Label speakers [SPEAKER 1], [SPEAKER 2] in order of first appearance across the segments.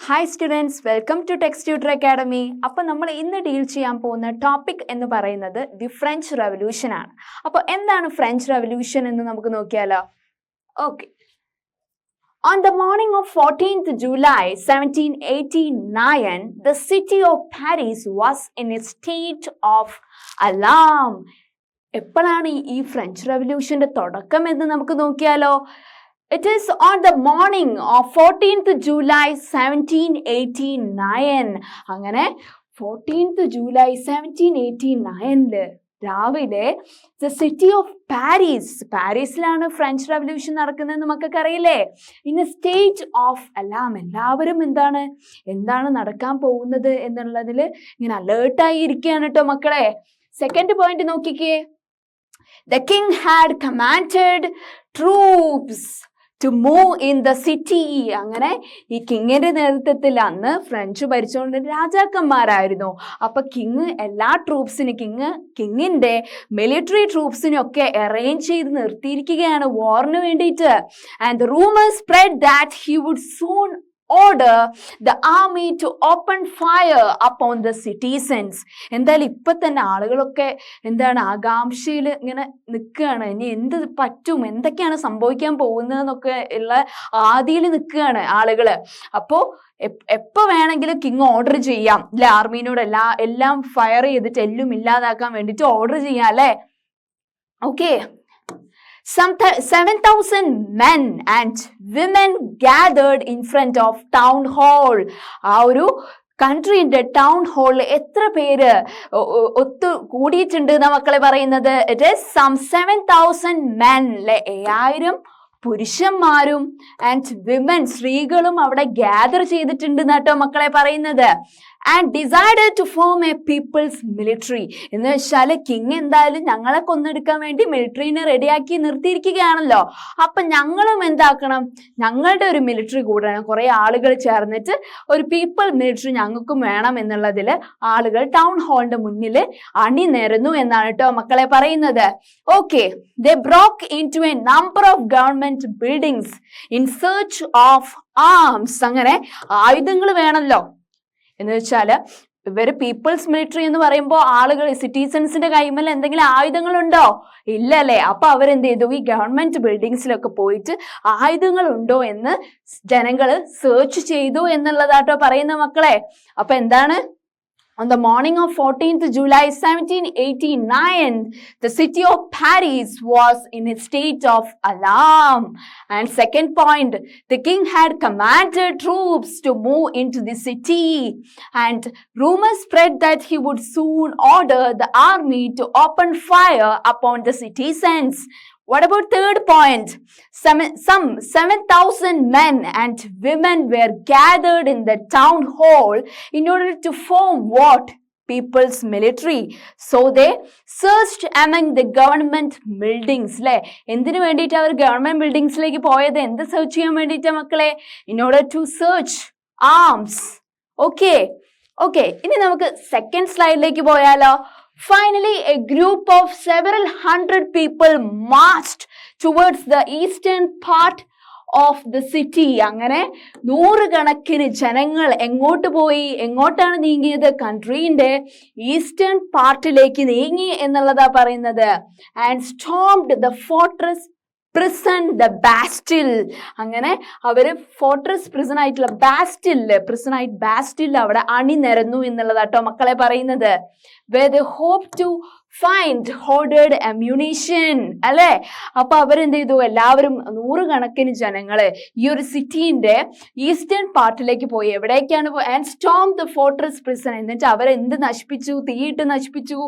[SPEAKER 1] Hi students, welcome to text tutor academy. അപ്പോൾ നമ്മൾ ഇന്ന് ഡീൽ ചെയ്യാൻ പോകുന്ന ടോപ്പിക് എന്ന് പറയുന്നത് ദി ഫ്രഞ്ച് റെവല്യൂഷൻ ആണ്. അപ്പോൾ എന്താണ് ഫ്രഞ്ച് റെവല്യൂഷൻ എന്ന് നമുക്ക് നോക്കിയാലോ? Okay. On the morning of 14th July 1789, the city of Paris was in a state of alarm. എപ്പോഴാണ് ഈ ഫ്രഞ്ച് റെവല്യൂഷന്റെ തുടക്കം എന്ന് നമുക്ക് നോക്കിയാലോ? It is on the morning of 14th July 1789. അങ്ങനെ 14th July 1789 രാവിലെ the city of Paris, പാരീസിലാണ് French revolution നടക്കുന്നത് നമുക്കൊക്കെ അറിയില്ലേ? In a state of alarm, എല്ലാവരും എന്താണ് നടക്കാൻ പോകുന്നത് എന്നുള്ളതിൽ ഇങ്ങനെ അലേർട്ടായി ഇരിക്കുകയാണ് കേട്ടോ മക്കളെ. സെക്കൻഡ് പോയിന്റ് നോക്കിക്കേ. The king had commanded troops to move in the city. അങ്ങനെ ഈ കിങ്ങിന്റെ നേതൃത്വത്തിൽ അന്ന് ഫ്രഞ്ച് ഭരിച്ചുകൊണ്ട് രാജാക്കന്മാരായിരുന്നു. അപ്പൊ കിങ് എല്ലാ കിങ്ങിന്റെ മിലിറ്ററി ട്രൂപ്സിനൊക്കെ അറേഞ്ച് ചെയ്ത് നിർത്തിയിരിക്കുകയാണ് വാറിന് വേണ്ടിയിട്ട്. And the rumors spread that he would soon order the army to open fire upon the citizens. എന്തായാലും ഇപ്പൊ തന്നെ ആളുകളൊക്കെ ആകാംക്ഷയിൽ ഇങ്ങനെ നിൽക്കുകയാണ്. ഇനി എന്ത് പറ്റും, എന്തൊക്കെയാണ് സംഭവിക്കാൻ പോകുന്നതെന്നൊക്കെ ഉള്ള ആദിയിൽ നിൽക്കുകയാണ് ആളുകള്. അപ്പോ എപ്പോ വേണമെങ്കിലും കിങ് ഓർഡർ ചെയ്യാം അല്ലെ, ആർമീനോട് എല്ലാം ഫയർ ചെയ്തിട്ട് എല്ലാം ഇല്ലാതാക്കാൻ വേണ്ടിട്ട് ഓർഡർ ചെയ്യാം അല്ലെ. Okay. Some 7,000 men and women gathered in front of town hall. ആ ഒരു കൺട്രീന്റെ ടൗൺ ഹാളിൽ എത്ര പേര് ഒത്തു കൂടിയിട്ടുണ്ട് എന്നാ മക്കളെ പറയുന്നത്? ഇറ്റ് ഈസ് some 7,000 men, 7,000 പുരുഷന്മാരും ആൻഡ് വിമൻ, സ്ത്രീകളും അവിടെ ഗ്യാദർ ചെയ്തിട്ടുണ്ട് എന്നാട്ടോ മക്കളെ പറയുന്നത്. And decided to form a people's military. എന്ന് വെച്ചാൽ കിങ് എന്തായാലും ഞങ്ങളെ കൊന്നെടുക്കാൻ വേണ്ടി മിലിറ്ററിനെ റെഡിയാക്കി നിർത്തിയിരിക്കുകയാണല്ലോ. അപ്പൊ ഞങ്ങളും എന്താക്കണം, ഞങ്ങളുടെ ഒരു മിലിറ്ററി കൂടണം, കുറെ ആളുകൾ ചേർന്നിട്ട് ഒരു പീപ്പിൾ മിലിറ്ററി ഞങ്ങൾക്കും വേണം എന്നുള്ളതിൽ ആളുകൾ ടൗൺ ഹാളിന്റെ മുന്നിൽ അണിനിരന്നു എന്നാണ് കേട്ടോ മക്കളെ പറയുന്നത്. Okay. They broke into a number of government buildings in search of arms. അങ്ങനെ ആയുധങ്ങൾ വേണമല്ലോ. എന്ന് വെച്ചാല് ഇവര് പീപ്പിൾസ് മിലിറ്ററി എന്ന് പറയുമ്പോൾ ആളുകൾ സിറ്റിസൺസിന്റെ കൈമേൽ എന്തെങ്കിലും ആയുധങ്ങളുണ്ടോ? ഇല്ലല്ലേ. അപ്പൊ അവരെന്ത് ചെയ്തു, ഈ ഗവൺമെന്റ് ബിൽഡിങ്സിലൊക്കെ പോയിട്ട് ആയുധങ്ങൾ ഉണ്ടോ എന്ന് ജനങ്ങള് സെർച്ച് ചെയ്തു എന്നുള്ളതാട്ടോ പറയുന്ന മക്കളെ. അപ്പൊ എന്താണ്? On the morning of 14th July 1789, the city of Paris was in a state of alarm. And second point, the king had commanded troops to move into the city. And rumors spread that he would soon order the army to open fire upon the citizens. What about third point? Some 7,000 men and women were gathered in the town hall in order to form what? People's military. So they searched among the government buildings. ല്ലേ, എന്തിനു വേണ്ടിയിട്ട് അവർ government ബിൽഡിങ്സിലേക്ക് പോയത്? എന്ത് search ചെയ്യാൻ വേണ്ടിയിട്ടാ മക്കളെ? in order to search arms. Okay. ഇനി നമുക്ക് സെക്കൻഡ് സ്ലൈഡിലേക്ക് പോയാലോ? Finally, a group of several hundred people marched towards the eastern part of the city. അങ്ങനെ 100 കണക്കിന് ജനങ്ങൾ എങ്ങോട്ടാണ് നീങ്ങിയത്? കൺട്രീന്റെ ഈസ്റ്റേൺ പാർട്ടിലേക്ക് നീങ്ങി എന്നുള്ളതാ പറയുന്നത്. And stormed the fortress prison, the Bastille. അങ്ങനെ അവര് ഫോർട്രസ് പ്രിസൺ ആയിട്ടുള്ള ബാസ്റ്റിൽ അവിടെ അണിനിരന്നു എന്നുള്ളതാട്ടോ മക്കളെ പറയുന്നത്. where they hope to find hoarded ammunition. അല്ലെ, അപ്പൊ അവരെന്ത് ചെയ്തു? എല്ലാവരും 100 കണക്കിന് ജനങ്ങള് ഈ ഒരു സിറ്റിന്റെ ഈസ്റ്റേൺ പാർട്ടിലേക്ക് പോയി. എവിടേക്കാണ് പോയി? And stormed the fortress prison. എന്നിട്ട് അവരെന്ത് നശിപ്പിച്ചു? തീയിട്ട് നശിപ്പിച്ചു.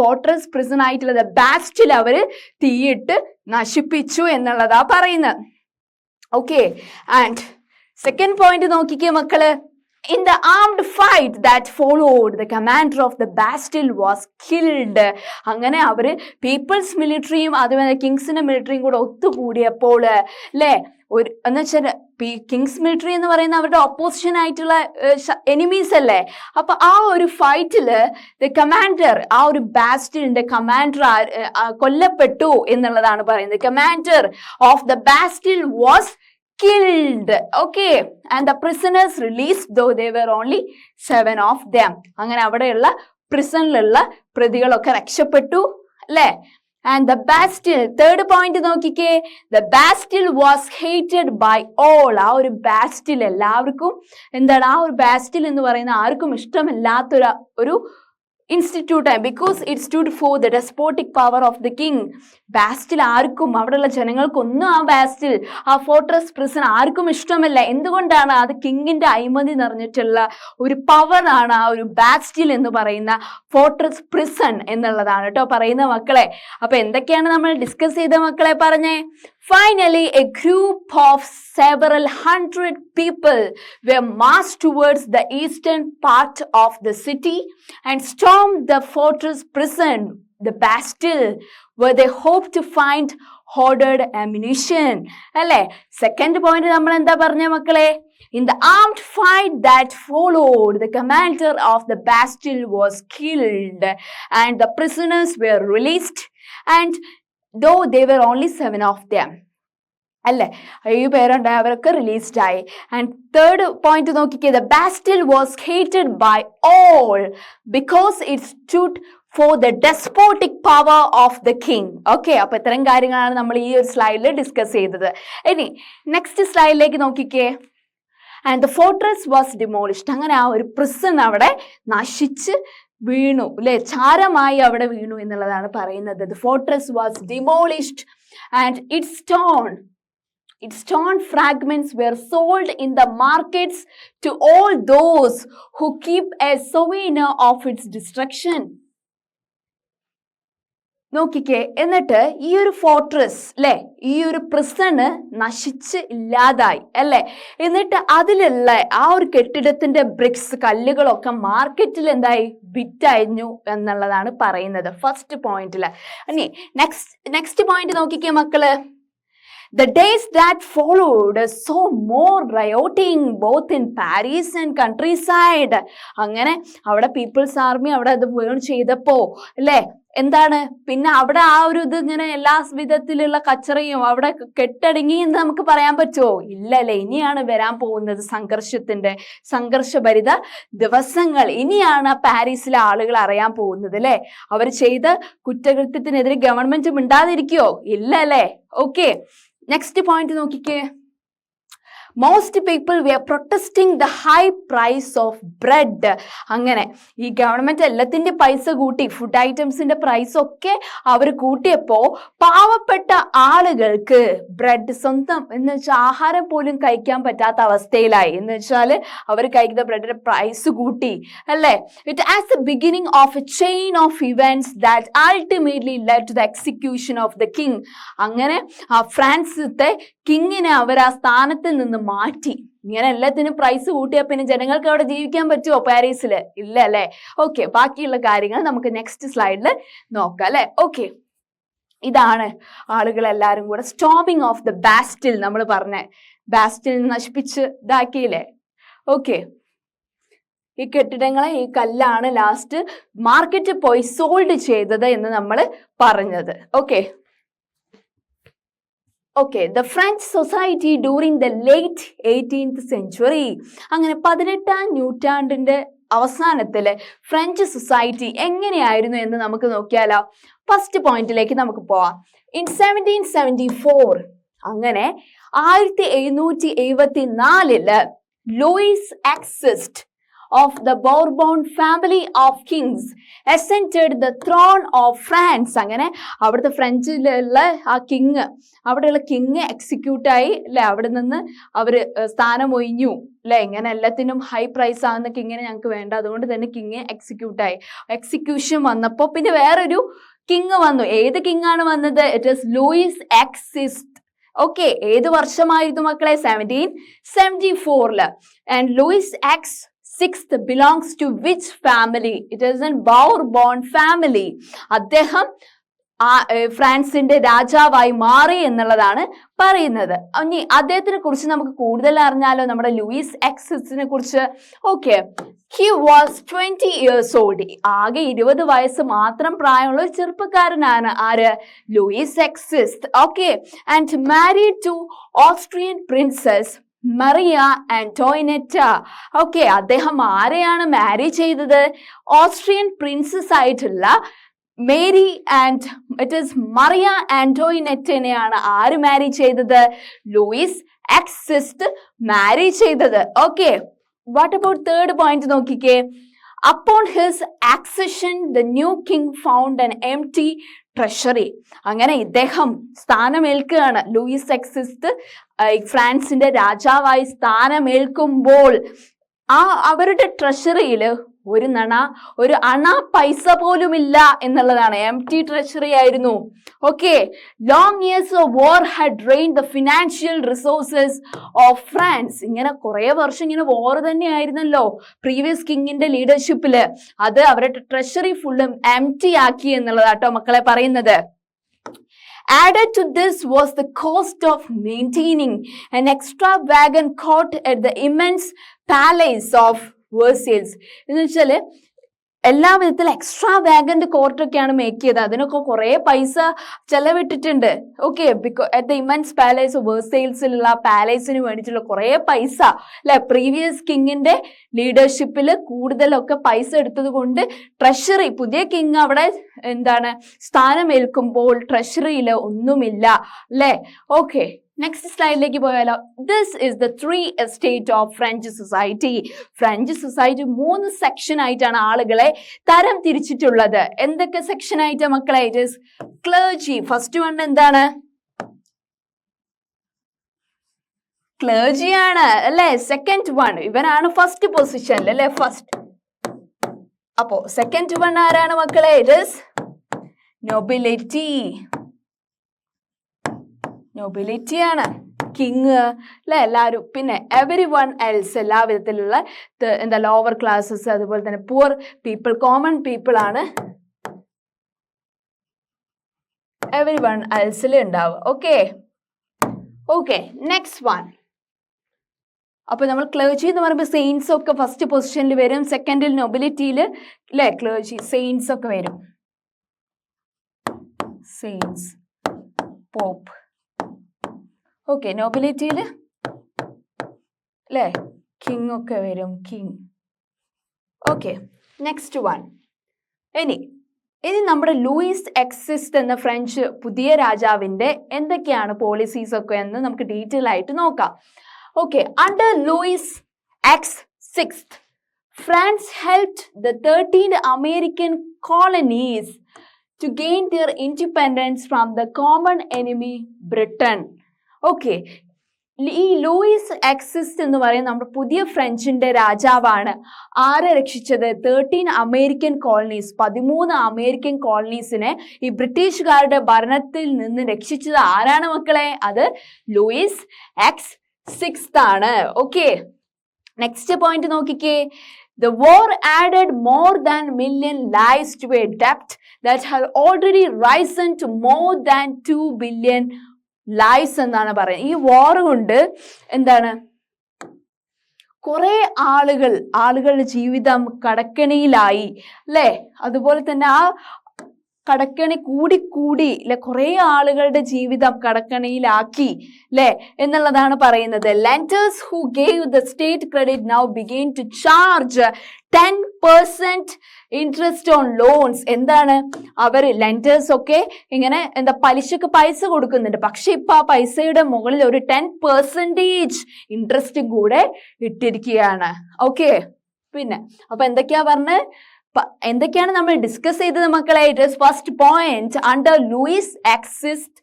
[SPEAKER 1] ഫോർട്രസ് പ്രിസൺ ആയിട്ടുള്ള ബാസ്റ്റിൽ അവര് തീയിട്ട് നശിപ്പിച്ചു എന്നുള്ളതാ പറയുന്നത്. ഓക്കെ. ആൻഡ് സെക്കൻഡ് പോയിന്റ് നോക്കിക്കേ മക്കള്. In the armed fight that followed, the commander of the Bastille was killed. അങ്ങനെ അവര് പീപ്പിൾസ് മിലിറ്ററിയും അതുപോലെ കിങ്സിന്റെ മിലിറ്ററിയും കൂടെ ഒത്തുകൂടിയപ്പോൾ അല്ലേ, എന്ന് വെച്ചാൽ കിങ്സ് മിലിറ്ററി എന്ന് പറയുന്ന അവരുടെ ഓപ്പോസിഷൻ ആയിട്ടുള്ള എനിമീസ് അല്ലേ. അപ്പൊ ആ ഒരു ഫൈറ്റില് കമാൻഡർ, ആ ഒരു ബാസ്റ്റിലിന്റെ കമാൻഡർ കൊല്ലപ്പെട്ടു എന്നുള്ളതാണ് പറയുന്നത്. Commander of the ബാസ്റ്റിൽ was killed. Okay, and the prisoners released, though they were only 7 of them. അങ്ങനെ അവിടെയുള്ള പ്രിസണിലുള്ള പ്രതികളൊക്കെ രക്ഷപ്പെട്ടു അല്ലേ? And the Bastille, third point നോക്കിക്കേ, the Bastille was hated by all. ആ ഒരു Bastille എല്ലാവർക്കും എന്താണ്, ആ ഒരു Bastille എന്ന് പറയുന്ന ആർക്കും ഇഷ്ടമില്ലാത്തൊരു institute, because it stood for the despotic power of the king. Bastille ആർക്കും, അവിടെയുള്ള ജനങ്ങൾക്കൊന്നും ആ ബാസ്റ്റിൽ, ആ ഫോർട്രസ് പ്രിസൺ ആർക്കും ഇഷ്ടമല്ല. എന്തുകൊണ്ടാണ്? അത് കിങ്ങിന്റെ അഴിമതി നിറഞ്ഞിട്ടുള്ള ഒരു പവറാണ് ആ ഒരു ബാസ്റ്റിൽ എന്ന് പറയുന്ന ഫോർട്രസ് പ്രിസൺ എന്നുള്ളതാണ് കേട്ടോ പറയുന്ന മക്കളെ. അപ്പൊ എന്തൊക്കെയാണ് നമ്മൾ ഡിസ്കസ് ചെയ്ത മക്കളെ പറഞ്ഞേ? Finally, a group of several hundred people were marched towards the eastern part of the city and stormed the fortress prison, the Bastille, where they hoped to find hoarded ammunition. അല്ലേ? Second point നമ്മൾ എന്താ പറഞ്ഞ മക്കളെ? In the armed fight that followed, the commander of the Bastille was killed and the prisoners were released, and though they were only 7 of them. അല്ലേ? 7 പേരുണ്ടായി, അവരൊക്കെ released ആയി. And third point നോക്കിക്കേ, the Bastille was hated by all because it stood for the despotic power of the king. Okay, അപ്പൊ ഇത്തരം കാര്യങ്ങളാണ് നമ്മൾ ഈ ഒരു സ്ലൈഡിൽ ഡിസ്കസ് ചെയ്തത്. ഇനി നെക്സ്റ്റ് സ്ലൈഡിലേക്ക് നോക്കിക്കേ. And the fortress was demolished. അങ്ങനെ ആ ഒരു പ്രിസൺ അവിടെ നശിച്ച് വീണു അല്ലെ, ചാരമായി അവിടെ വീണു എന്നുള്ളതാണ് പറയുന്നത്. The fortress was demolished and its stone fragments were sold in the markets to all those who keep a souvenir of its destruction. നോക്കിക്കേ, എന്നിട്ട് ഈ ഒരു ഫോർട്രസ് അല്ലെ, ഈ ഒരു പ്രിസണ് നശിച്ച് ഇല്ലാതായി അല്ലെ, എന്നിട്ട് അതിലുള്ള ആ ഒരു കെട്ടിടത്തിന്റെ ബ്രിക്സ്, കല്ലുകളൊക്കെ മാർക്കറ്റിൽ എന്തായി, വിറ്റഴിഞ്ഞു എന്നുള്ളതാണ് പറയുന്നത് ഫസ്റ്റ് പോയിന്റില്. ഇനി നെക്സ്റ്റ് പോയിന്റ് നോക്കിക്കേ മക്കള്. The days that followed saw more rioting both in Paris and countryside. അങ്ങനെ അവിടെ പീപ്പിൾസ് ആർമി അവിടെ അത് വേൺ ചെയ്തപ്പോ അല്ലേ, എന്താണ് പിന്നെ അവിടെ ആ ഒരു ഇത് ഇങ്ങനെ എല്ലാ വിധത്തിലുള്ള കച്ചറയും അവിടെ കെട്ടടങ്ങി എന്ന് നമുക്ക് പറയാൻ പറ്റുമോ? ഇല്ലല്ലേ. ഇനിയാണ് വരാൻ പോകുന്നത് സംഘർഷഭരിത ദിവസങ്ങൾ. ഇനിയാണ് പാരീസിലെ ആളുകൾ അറിയാൻ പോകുന്നത് അല്ലെ. അവർ ചെയ്ത കുറ്റകൃത്യത്തിനെതിരെ ഗവൺമെന്റ് മിണ്ടാതിരിക്കോ? ഇല്ല അല്ലേ. ഓക്കെ, നെക്സ്റ്റ് പോയിന്റ് നോക്കിക്കേ. Most people were protesting the high price of bread. അങ്ങനെ ഈ ഗവൺമെന്റ് എല്ലാത്തിന്റെ പൈസ കൂട്ടി, ഫുഡ് ഐറ്റംസിന്റെ പ്രൈസ് ഒക്കെ അവർ കൂട്ടിയപ്പോ പാവപ്പെട്ട ആളുകൾക്ക് ബ്രെഡ്, സ്വന്തം എന്ന് വെച്ചാൽ ആഹാരം പോലും കഴിക്കാൻ പറ്റാത്ത അവസ്ഥയിലായി. എന്ന് വെച്ചാൽ അവർ കഴിക്കുന്ന ബ്രെഡിന്റെ പ്രൈസ് കൂട്ടി അല്ലേ. It as the beginning of a chain of events that ultimately led to the execution of the king. അങ്ങനെ ഫ്രാൻസിലത്തെ കിങ്ങിനെ അവർ ആ സ്ഥാനത്തിൽ നിന്ന് മാറ്റി. ഇങ്ങനെ എല്ലാത്തിനും പ്രൈസ് കൂട്ടിയാൽ പിന്നെ ജനങ്ങൾക്ക് അവിടെ ജീവിക്കാൻ പറ്റുമോ പാരീസില്? ഇല്ല അല്ലെ. ഓക്കെ, ബാക്കിയുള്ള കാര്യങ്ങൾ നമുക്ക് നെക്സ്റ്റ് സ്ലൈഡിൽ നോക്കാം അല്ലെ. ഓക്കെ, ഇതാണ് ആളുകൾ എല്ലാവരും കൂടെ സ്റ്റോമിങ് ഓഫ് ദ ബാസ്റ്റിൽ. നമ്മൾ പറഞ്ഞ ബാസ്റ്റിൽ നശിപ്പിച്ച് ഇതാക്കിയില്ലേ. ഓക്കെ, ഈ കെട്ടിടങ്ങളെ, ഈ കല്ലാണ് ലാസ്റ്റ് മാർക്കറ്റ് പോയി സോൾഡ് ചെയ്തത് എന്ന് നമ്മൾ പറഞ്ഞത്. Okay, the French society during the late 18th century. അങ്ങനെ 18ാം നൂറ്റാണ്ടിന്റെ അവസാനത്തിലെ ഫ്രഞ്ച് സൊസൈറ്റി എങ്ങനെയായിരുന്നു എന്ന് നമുക്ക് നോക്കിയാലോ. ഫസ്റ്റ് പോയിന്റിലേക്ക് നമുക്ക് പോവാം. ഇൻ 1774 അങ്ങനെ 1774 Louis exist of the Bourbon family of kings ascended the throne of France. അങ്ങനെ അവിടുത്തെ ഫ്രഞ്ചിലുള്ള ആ കിങ്, അവിടെയുള്ള കിങ് എക്സിക്യൂട്ടായി അല്ലെ, അവിടെ നിന്ന് അവര് സ്ഥാനം ഒഴിഞ്ഞു അല്ലെ. ഇങ്ങനെ എല്ലാത്തിനും ഹൈ പ്രൈസ് ആകുന്ന കിങ്ങിനെ ഞങ്ങൾക്ക് വേണ്ട, അതുകൊണ്ട് തന്നെ കിങ് എക്സിക്യൂട്ടായി. എക്സിക്യൂഷൻ വന്നപ്പോ പിന്നെ വേറൊരു കിങ് വന്നു. ഏത് കിങ് ആണ് വന്നത്? It is Louis exist. Okay, ഏത് വർഷമായിരുന്നു മക്കളെ? 1774. ആൻഡ് ലൂയിസ് എക്സ് Sixth belongs to which family? It is a Bourbon family. അദ്ദേഹം ഫ്രാൻസിന്റെ രാജാവായി മാറി എന്നുള്ളതാണ് പറയുന്നത്. ഇനി അദ്ദേഹത്തിനെ കുറിച്ച് നമുക്ക് കൂടുതൽ അറിഞ്ഞാലോ, നമ്മുടെ ലൂയിസ് എക്സിസ്റ്റിനെ കുറിച്ച്. Okay, he was 20 years old. ആകെ 20 വയസ്സ് മാത്രം പ്രായമുള്ള ഒരു ചെറുപ്പക്കാരനാണ് ആര്? Louis exist. Okay, and married to Austrian princess Maria Antoinette. Okay, അദ്ദേഹം ആരെയാണ് മാരി ചെയ്തത്? ഓസ്ട്രിയൻ പ്രിൻസസ് ആയിട്ടുള്ള Mary and it is Maria ആന്റോയിനെറ്റിനെയാണ് ആര് മാരി ചെയ്തത്? ലൂയിസ് എക്സിസ്റ്റ് മാരി ചെയ്തത്. Okay, what about third point നോക്കിക്കേ. Upon his accession the new king found an empty treasury. അങ്ങനെ ഇദ്ദേഹം സ്ഥാനമേൽക്കുകയാണ്. ലൂയിസ് എക്സിസ്റ്റ് ഫ്രാൻസിന്റെ രാജാവായി സ്ഥാനമേൽക്കുമ്പോൾ അവരുടെ ട്രഷറിയിൽ ഒരു അണ പൈസ പോലുമില്ല എന്നുള്ളതാണ്. എംപ്റ്റി ട്രഷറി ആയിരുന്നു. Okay, long years of war had drained the financial resources of France. ഇങ്ങനെ കുറെ വർഷം ഇങ്ങനെ വാർ തന്നെയായിരുന്നല്ലോ പ്രീവിയസ് കിങ്ങിന്റെ ലീഡർഷിപ്പില്. അത് അവരുടെ ട്രഷറി ഫുള്ളും എംപ്റ്റി ആക്കി എന്നുള്ളതാട്ടോ മക്കളെ പറയുന്നത്. Added to this was the cost of maintaining an extravagant court at the immense palace of Versailles. എന്ന് വെച്ചാല് എല്ലാ വിധത്തിൽ എക്സ്ട്രാ വാഗന്റ് കോർട്ടൊക്കെയാണ് മേക്ക് ചെയ്തത്. അതിനൊക്കെ കുറെ പൈസ ചെലവിട്ടിട്ടുണ്ട്. Okay, at the immense palace of വേഴ്സെയിൽസിലുള്ള പാലേസിന് വേണ്ടിയിട്ടുള്ള കുറെ പൈസ അല്ലെ, പ്രീവിയസ് കിങ്ങിന്റെ ലീഡർഷിപ്പിൽ കൂടുതലൊക്കെ പൈസ എടുത്തത് കൊണ്ട് ട്രഷറി, പുതിയ കിങ് അവിടെ സ്ഥാനമേൽക്കുമ്പോൾ ട്രഷറിയിൽ ഒന്നുമില്ല അല്ലെ. ഓക്കെ, നെക്സ്റ്റ് സ്ലൈഡിലേക്ക് പോയാലോ. This is the 3 estate of French society. French society 3 section ആയിട്ടാണ് ആളുകളെ തരം തിരിച്ചിട്ടുള്ളത്. എന്തൊക്കെ സെക്ഷൻ ആയിട്ടാ മക്കളെ? It is clergy. First one എന്താണ്? ക്ലർജി ആണ് അല്ലെ. സെക്കൻഡ് വൺ ഇവനാണ് ഫസ്റ്റ് പൊസിഷനിൽ അല്ലെ, ഫസ്റ്റ്. അപ്പോ സെക്കൻഡ് വൺ ആരാണ് മക്കളെ? It is nobility. നൊബിലിറ്റി ആണ്, കിങ് അല്ലെ, എല്ലാവരും. പിന്നെ എവരി വൺ എൽസ്, എല്ലാ വിധത്തിലുള്ള ലോവർ ക്ലാസ്സസ്, അതുപോലെ തന്നെ പുവർ പീപ്പിൾ, കോമൺ പീപ്പിൾ ആണ് എവരി വൺ എൽസിൽ ഉണ്ടാവുക. Okay, okay, next one. അപ്പൊ നമ്മൾ ക്ലർജി എന്ന് പറയുമ്പോൾ സെയിൻസ് ഒക്കെ ഫസ്റ്റ് പൊസിഷനിൽ വരും. സെക്കൻഡിൽ നൊബിലിറ്റിയിൽ അല്ലെ ക്ലർജി, സെയിൻസ് ഒക്കെ വരും. Saints, pop. ഓക്കെ, നൊബിലിറ്റിയിൽ അല്ലേ കിങ് ഒക്കെ വരും, കിങ്. Okay, next one. ഇനി നമ്മുടെ ലൂയിസ് എക്സിസ്റ്റ് എന്ന ഫ്രഞ്ച് പുതിയ രാജാവിന്റെ എന്തൊക്കെയാണ് പോളിസീസ് ഒക്കെ എന്ന് നമുക്ക് ഡീറ്റെയിൽ ആയിട്ട് നോക്കാം. Okay, under Louis X France helped the 13 American colonies to gain their independence from the common enemy Britain. Okay, ഈ ലൂയിസ് എക്സിസ്റ്റ് എന്ന് പറയുന്ന നമ്മുടെ പുതിയ ഫ്രഞ്ചിന്റെ രാജാവാണ്. ആരെ രക്ഷിച്ചത്? 13 അമേരിക്കൻ കോളനീസ്, 13 അമേരിക്കൻ കോളനീസിനെ ഈ ബ്രിട്ടീഷുകാരുടെ ഭരണത്തിൽ നിന്ന് രക്ഷിച്ചത് ആരാണ് മക്കളെ? അത് ലൂയിസ് എക്സ് ആണ്. ഓക്കെ, നെക്സ്റ്റ് പോയിന്റ് നോക്കിക്കേ. The war added more than a million lives to a debt that had already risen to more than 2 billion lives എന്നാണ് പറയുന്നത്. ഈ വാർ കൊണ്ട് കുറെ ആളുകളുടെ ജീവിതം കടക്കെണിയിലായി അല്ലെ. അതുപോലെ തന്നെ ആ കടക്കണി കൂടി അല്ലെ, കുറെ ആളുകളുടെ ജീവിതം കടക്കണിയിലാക്കി അല്ലെ എന്നുള്ളതാണ് പറയുന്നത്. Lenders who gave the state credit now begin to charge 10% interest on loans. എന്താണ് അവര് ലെൻഡേഴ്സ് ഒക്കെ ഇങ്ങനെ പലിശക്ക് പൈസ കൊടുക്കുന്നുണ്ട്. പക്ഷെ ഇപ്പൊ ആ പൈസയുടെ മുകളിൽ ഒരു 10% ഇൻട്രസ്റ്റ് കൂടെ ഇട്ടിരിക്കുകയാണ്. ഓക്കെ, പിന്നെ അപ്പൊ എന്തൊക്കെയാണ് നമ്മൾ ഡിസ്കസ് ചെയ്തത് മക്കളെ? It is first point, under Louis exist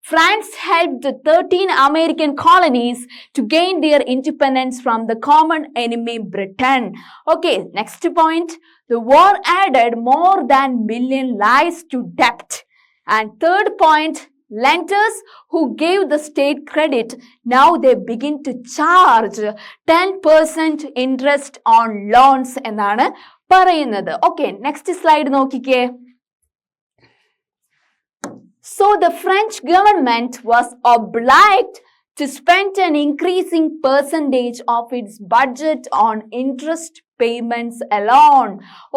[SPEAKER 1] France helped 13 American colonies to gain their independence from the common enemy Britain. Okay, next point, the war added more than million lives to debt. And third point, lenders who gave the state credit, now they begin to charge 10% interest on loans എന്നാണ് പറയുന്നത്. Okay, next slide നോക്കിക്കേ. So the French government was obliged to spend an increasing percentage of its budget on interest payments alone.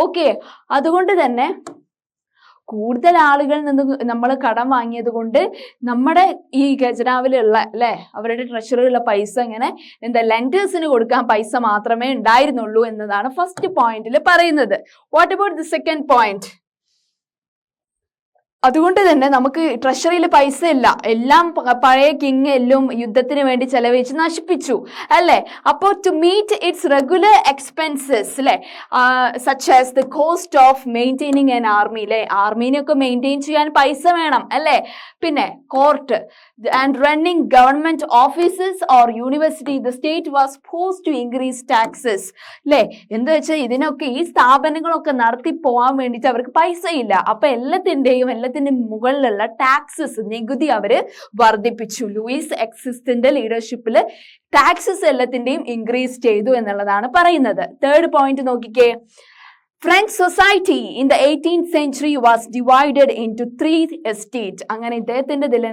[SPEAKER 1] Okay, അതുകൊണ്ട് തന്നെ കൂടുതൽ ആളുകളിൽ നിന്ന് നമ്മൾ കടം വാങ്ങിയത് കൊണ്ട് നമ്മുടെ ഈ ഖജനാവിലുള്ള അല്ലെ അവരുടെ ട്രഷറിയിലുള്ള പൈസ ഇങ്ങനെ ലെൻഡേഴ്സിന് കൊടുക്കാൻ പൈസ മാത്രമേ ഉണ്ടായിരുന്നുള്ളൂ എന്നതാണ് ഫസ്റ്റ് പോയിന്റിൽ പറയുന്നത്. What about the second point? അതുകൊണ്ട് തന്നെ നമുക്ക് ട്രഷറിയിൽ പൈസ ഇല്ല, എല്ലാം പഴയ കിങ് എല്ലാം യുദ്ധത്തിന് വേണ്ടി ചെലവഴിച്ച് നശിപ്പിച്ചു അല്ലെ. അപ്പോൾ to meet its regular expenses അല്ലെ, such as the cost of maintaining an army അല്ലെ, ആർമീനെയൊക്കെ മെയിൻറ്റെയിൻ ചെയ്യാൻ പൈസ വേണം അല്ലെ. പിന്നെ court and running government offices or university the state was forced to increase taxes അല്ലെ. എന്താ വെച്ചാൽ ഇതിനൊക്കെ ഈ സ്ഥാപനങ്ങളൊക്കെ നടത്തി പോകാൻ വേണ്ടിയിട്ട് അവർക്ക് പൈസ ഇല്ല. അപ്പൊ എല്ലാത്തിന്റെയും മുകളിലുള്ള ടാക്സസ് നികുതി അവര് വർദ്ധിപ്പിച്ചു. ലൂയിസ് എക്സിസ്റ്റിന്റെ ലീഡർഷിപ്പിൽ ടാക്സസ് എല്ലാത്തിന്റെയും ഇൻക്രീസ് ചെയ്തു എന്നുള്ളതാണ് പറയുന്നത്. തേർഡ് പോയിന്റ് നോക്കിക്കേ. French society in the 18th century was divided into 3 estates. അങ്ങനെ ഇദ്ദേഹത്തിന്റെ ഇതിലെ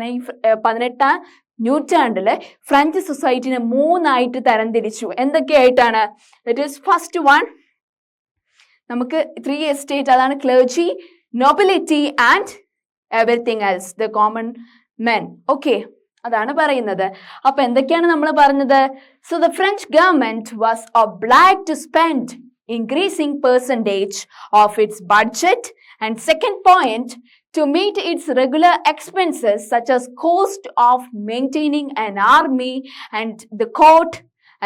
[SPEAKER 1] 18ാം നൂറ്റാണ്ടില് ഫ്രഞ്ച് സൊസൈറ്റിനെ 3ആയിട്ട് തരംതിരിച്ചു. എന്തൊക്കെയായിട്ടാണ്? ഇറ്റ് ഈസ് ഫസ്റ്റ് വൺ, നമുക്ക് 3 എസ്റ്റേറ്റ്, അതാണ് clergy, nobility and everything else, the common men. Okay, അതാണ് പറയുന്നത്. അപ്പൊ എന്തൊക്കെയാണ് നമ്മൾ പറഞ്ഞത്? So the French government was obliged to spend increasing percentage of its budget, and second point, to meet its regular expenses such as cost of maintaining an army and the court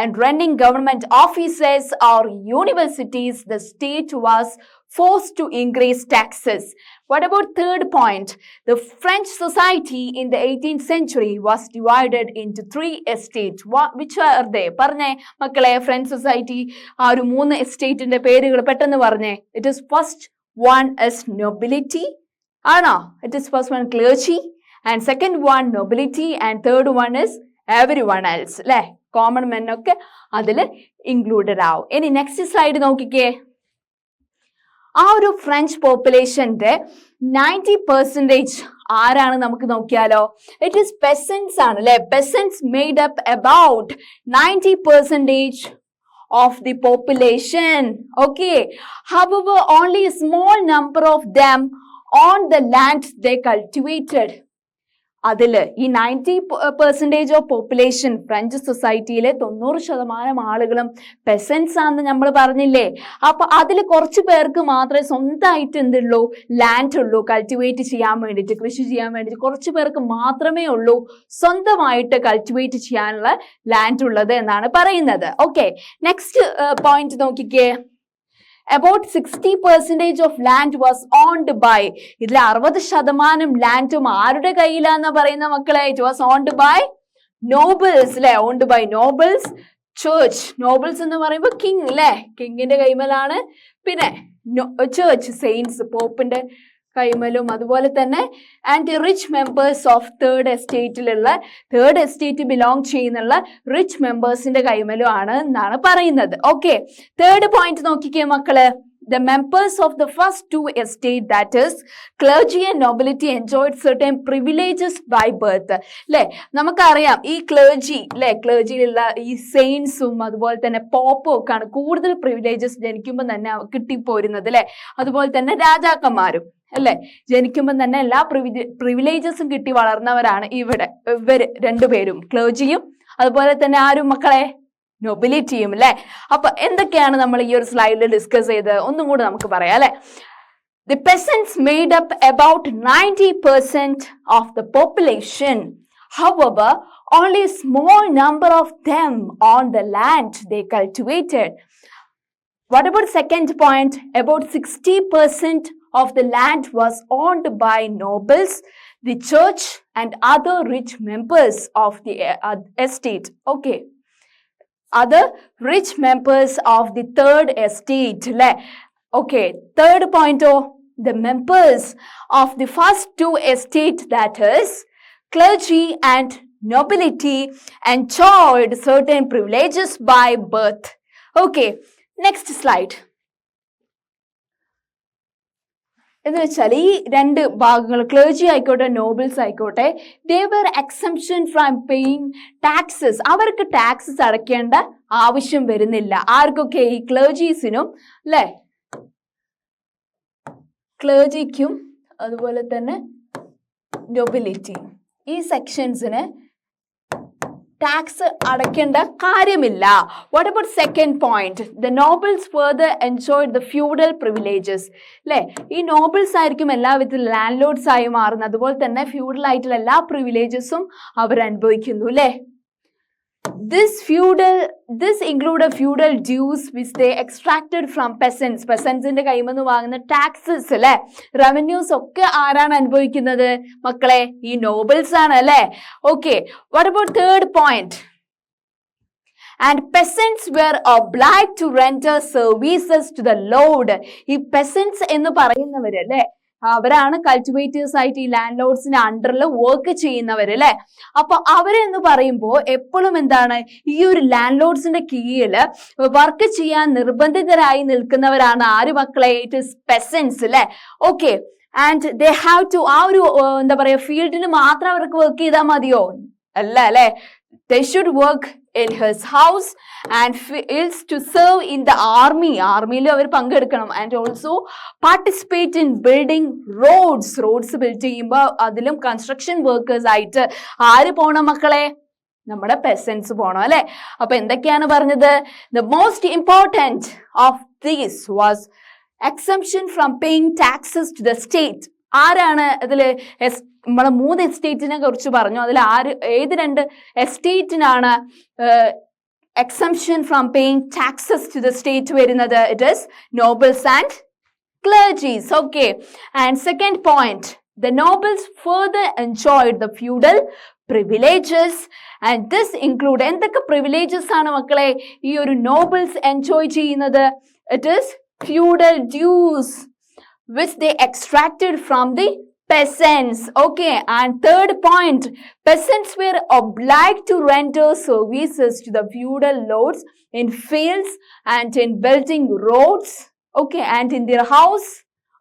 [SPEAKER 1] and running government offices or universities, the state was forced to increase taxes. What about third point? The French society in the 18th century was divided into 3 estates. Which are they? പറഞ്ഞേ മക്കളെ, French society ആ ഒരു 3 എസ്റ്റേറ്റിന്റെ പേരുകൾ പെട്ടെന്ന് പറഞ്ഞേ. It is first one is nobility. ആണോ? It is first one clergy, and second one nobility, and third one is everyone else അല്ലെ. Common men ഒക്കെ അതിൽ ഇൻക്ലൂഡഡ് ആവും. ഇനി നെക്സ്റ്റ് സ്ലൈഡ് നോക്കിക്കേ. ആ ഒരു ഫ്രഞ്ച് പോപ്പുലേഷന്റെ 90% ആരാണ് നമുക്ക് നോക്കിയാലോ? ഇറ്റ് ഈസ് പെസൻസ് ആണ് അല്ലെ. പെസൻസ് made up about 90% of the population. Okay, however only a small number of them on the land they cultivated. അതില് ഈ 90% ഓഫ് പോപ്പുലേഷൻ ഫ്രഞ്ച് സൊസൈറ്റിയിലെ 90% ആളുകളും പെസൻസ് ആണെന്ന് നമ്മൾ പറഞ്ഞില്ലേ. അപ്പൊ അതിൽ കുറച്ച് പേർക്ക് മാത്രമേ സ്വന്തമായിട്ട് എന്തുള്ളൂ, ലാൻഡ് ഉള്ളൂ, കൾട്ടിവേറ്റ് ചെയ്യാൻ വേണ്ടിയിട്ട്, കൃഷി ചെയ്യാൻ വേണ്ടിയിട്ട് കുറച്ച് പേർക്ക് മാത്രമേ ഉള്ളൂ സ്വന്തമായിട്ട് കൾട്ടിവേറ്റ് ചെയ്യാനുള്ള ലാൻഡ് ഉള്ളത് എന്നാണ് പറയുന്നത്. ഓക്കെ, നെക്സ്റ്റ് പോയിന്റ് നോക്കിക്കേ. About 60% of land was owned by, ഇതിൽ 60% ലാൻഡും ആരുടെ കയ്യിലാന്ന് പറയുന്ന മക്കളെ? It was owned by nobles അല്ലെ. Owned by nobles. Church, nobles എന്ന് പറയുമ്പോൾ കിങ് അല്ലെ, കിങ്ങിന്റെ കൈമലാണ്. പിന്നെ ചേർച്ച്, സെയിൻസ്, പോപ്പിന്റെ കൈമലും, അതുപോലെ തന്നെ and rich members of third എസ്റ്റേറ്റിലുള്ള, തേർഡ് എസ്റ്റേറ്റ് ബിലോങ് ചെയ്യുന്നുള്ള റിച്ച് മെമ്പേഴ്സിന്റെ കൈമലും ആണ് എന്നാണ് പറയുന്നത്. ഓക്കെ, തേർഡ് പോയിന്റ് നോക്കിക്കേ മക്കള്. The members of the first 2 estates, that is clergy and nobility, enjoyed certain privileges by birth. അല്ലെ, നമുക്കറിയാം ഈ ക്ലർജി അല്ലെ, ക്ലർജിയിലുള്ള ഈ സെയിൻസും അതുപോലെ തന്നെ പോപ്പും ഒക്കെയാണ് കൂടുതൽ പ്രിവിലേജസ് ജനിക്കുമ്പോൾ തന്നെ കിട്ടിപ്പോരുന്നത് അല്ലെ. അതുപോലെ തന്നെ രാജാക്കന്മാരും അല്ലെ, ജനിക്കുമ്പോൾ തന്നെ എല്ലാ പ്രിവിലേജസും കിട്ടി വളർന്നവരാണ് ഇവര് രണ്ടുപേരും, ക്ലർജിയും അതുപോലെ തന്നെ ആരും മക്കളെ, നൊബിലിറ്റിയും അല്ലെ. അപ്പൊ എന്തൊക്കെയാണ് നമ്മൾ ഈ ഒരു സ്ലൈഡിൽ ഡിസ്കസ് ചെയ്ത് ഒന്നും കൂടെ നമുക്ക് പറയാം അല്ലെ. The peasants made up about 90% of the population. However, only a small number of them on the land they cultivated. What about second point? About 60% of the land was owned by nobles, the church, and other rich members of the estate. Okay. Other rich members of the third estate. Okay, third point, the members of the first 2 estates, that is clergy and nobility, enjoyed certain privileges by birth. Okay, next slide. എന്ന് വെച്ചാൽ ഈ രണ്ട് ഭാഗങ്ങൾ, ക്ലേർജി ആയിക്കോട്ടെ nobles ആയിക്കോട്ടെ, ദേ വർ exemption from paying taxes. അവർക്ക് taxes അടയ്ക്കേണ്ട ആവശ്യം വരുന്നില്ല. ആർക്കൊക്കെ? ഈ ക്ലേർജീസിനും അല്ലെ, ക്ലേർജിക്കും അതുപോലെ തന്നെ നൊബിലിറ്റി, ഈ സെക്ഷൻസിന് ടാക്സ് അടയ്ക്കേണ്ട കാര്യമില്ല. What about second point? The nobles further enjoyed the feudal privileges. അല്ലെ, ഈ നോബിൾസ് ആയിരിക്കും എല്ലാ വിധത്തിലും ലാൻഡ് ലോഡ്സ് ആയി മാറുന്നത്. അതുപോലെ തന്നെ ഫ്യൂഡൽ ആയിട്ടുള്ള എല്ലാ പ്രിവിലേജസും അവർ അനുഭവിക്കുന്നു. അല്ലെ, this included feudal dues which they extracted from peasants. പെസൻസിന്റെ കയ്യിൽ നിന്ന് വാങ്ങുന്ന ടാക്സസ് അല്ലെ, റവന്യൂസ് ഒക്കെ ആരാണ് അനുഭവിക്കുന്നത് മക്കളെ? ഈ നോബിൾസ് ആണ് അല്ലെ. Okay, what about third point? And peasants were obliged to render services to the lord. ഈ peasants എന്ന് പറയുന്നവര് അല്ലെ, അവരാണ് കൾട്ടിവേറ്റേഴ്സ് ആയിട്ട് ഈ ലാൻഡ് ലോഡ്സിന്റെ അണ്ടറിൽ വർക്ക് ചെയ്യുന്നവർ അല്ലെ. അപ്പൊ അവരെന്ന് പറയുമ്പോൾ എപ്പോഴും എന്താണ്, ഈ ഒരു ലാൻഡ് ലോഡ്സിന്റെ കീഴിൽ വർക്ക് ചെയ്യാൻ നിർബന്ധിതരായി നിൽക്കുന്നവരാണ് ആര് മക്കളെ? ഇറ്റ് ഇസ് പെസൻസ് അല്ലെ. Okay, and they have to, ആ ഒരു എന്താ പറയാ ഫീൽഡിൽ മാത്രം അവർക്ക് വർക്ക് ചെയ്താൽ മതിയോ? അല്ല അല്ലെ, they should work in his house and is to serve in the army. ആർമിയിൽ അവർ പങ്കെടുക്കണം. And also participate in building roads build ചെയ്യുമ്പോൾ അതിലും കൺസ്ട്രക്ഷൻ വർക്കേഴ്സ് ആയിട്ട് ആര് പോണം മക്കളെ? നമ്മുടെ പെസൻസ് പോണം അല്ലെ. അപ്പൊ എന്തൊക്കെയാണ് പറഞ്ഞത്? The most important of these was exemption from paying taxes to the state. ആരാണ് അതില്? നമ്മളെ 3 എസ്റ്റേറ്റിനെ കുറിച്ച് പറഞ്ഞു. അതിൽ ഏത് 2 എസ്റ്റേറ്റിനാണ് exemption from paying taxes to the state വരുന്നത്? It is nobles and clergies. Okay, and second point, the nobles further enjoyed the feudal privileges, and this include എന്തൊക്കെ privileges ആണ് മക്കളെ ഈ ഒരു nobles enjoy ചെയ്യുന്നത്? It is feudal dues which they extracted from the peasants. Okay, and third point, peasants were obliged to render services to the feudal lords in fields and in building roads. Okay, and in their house.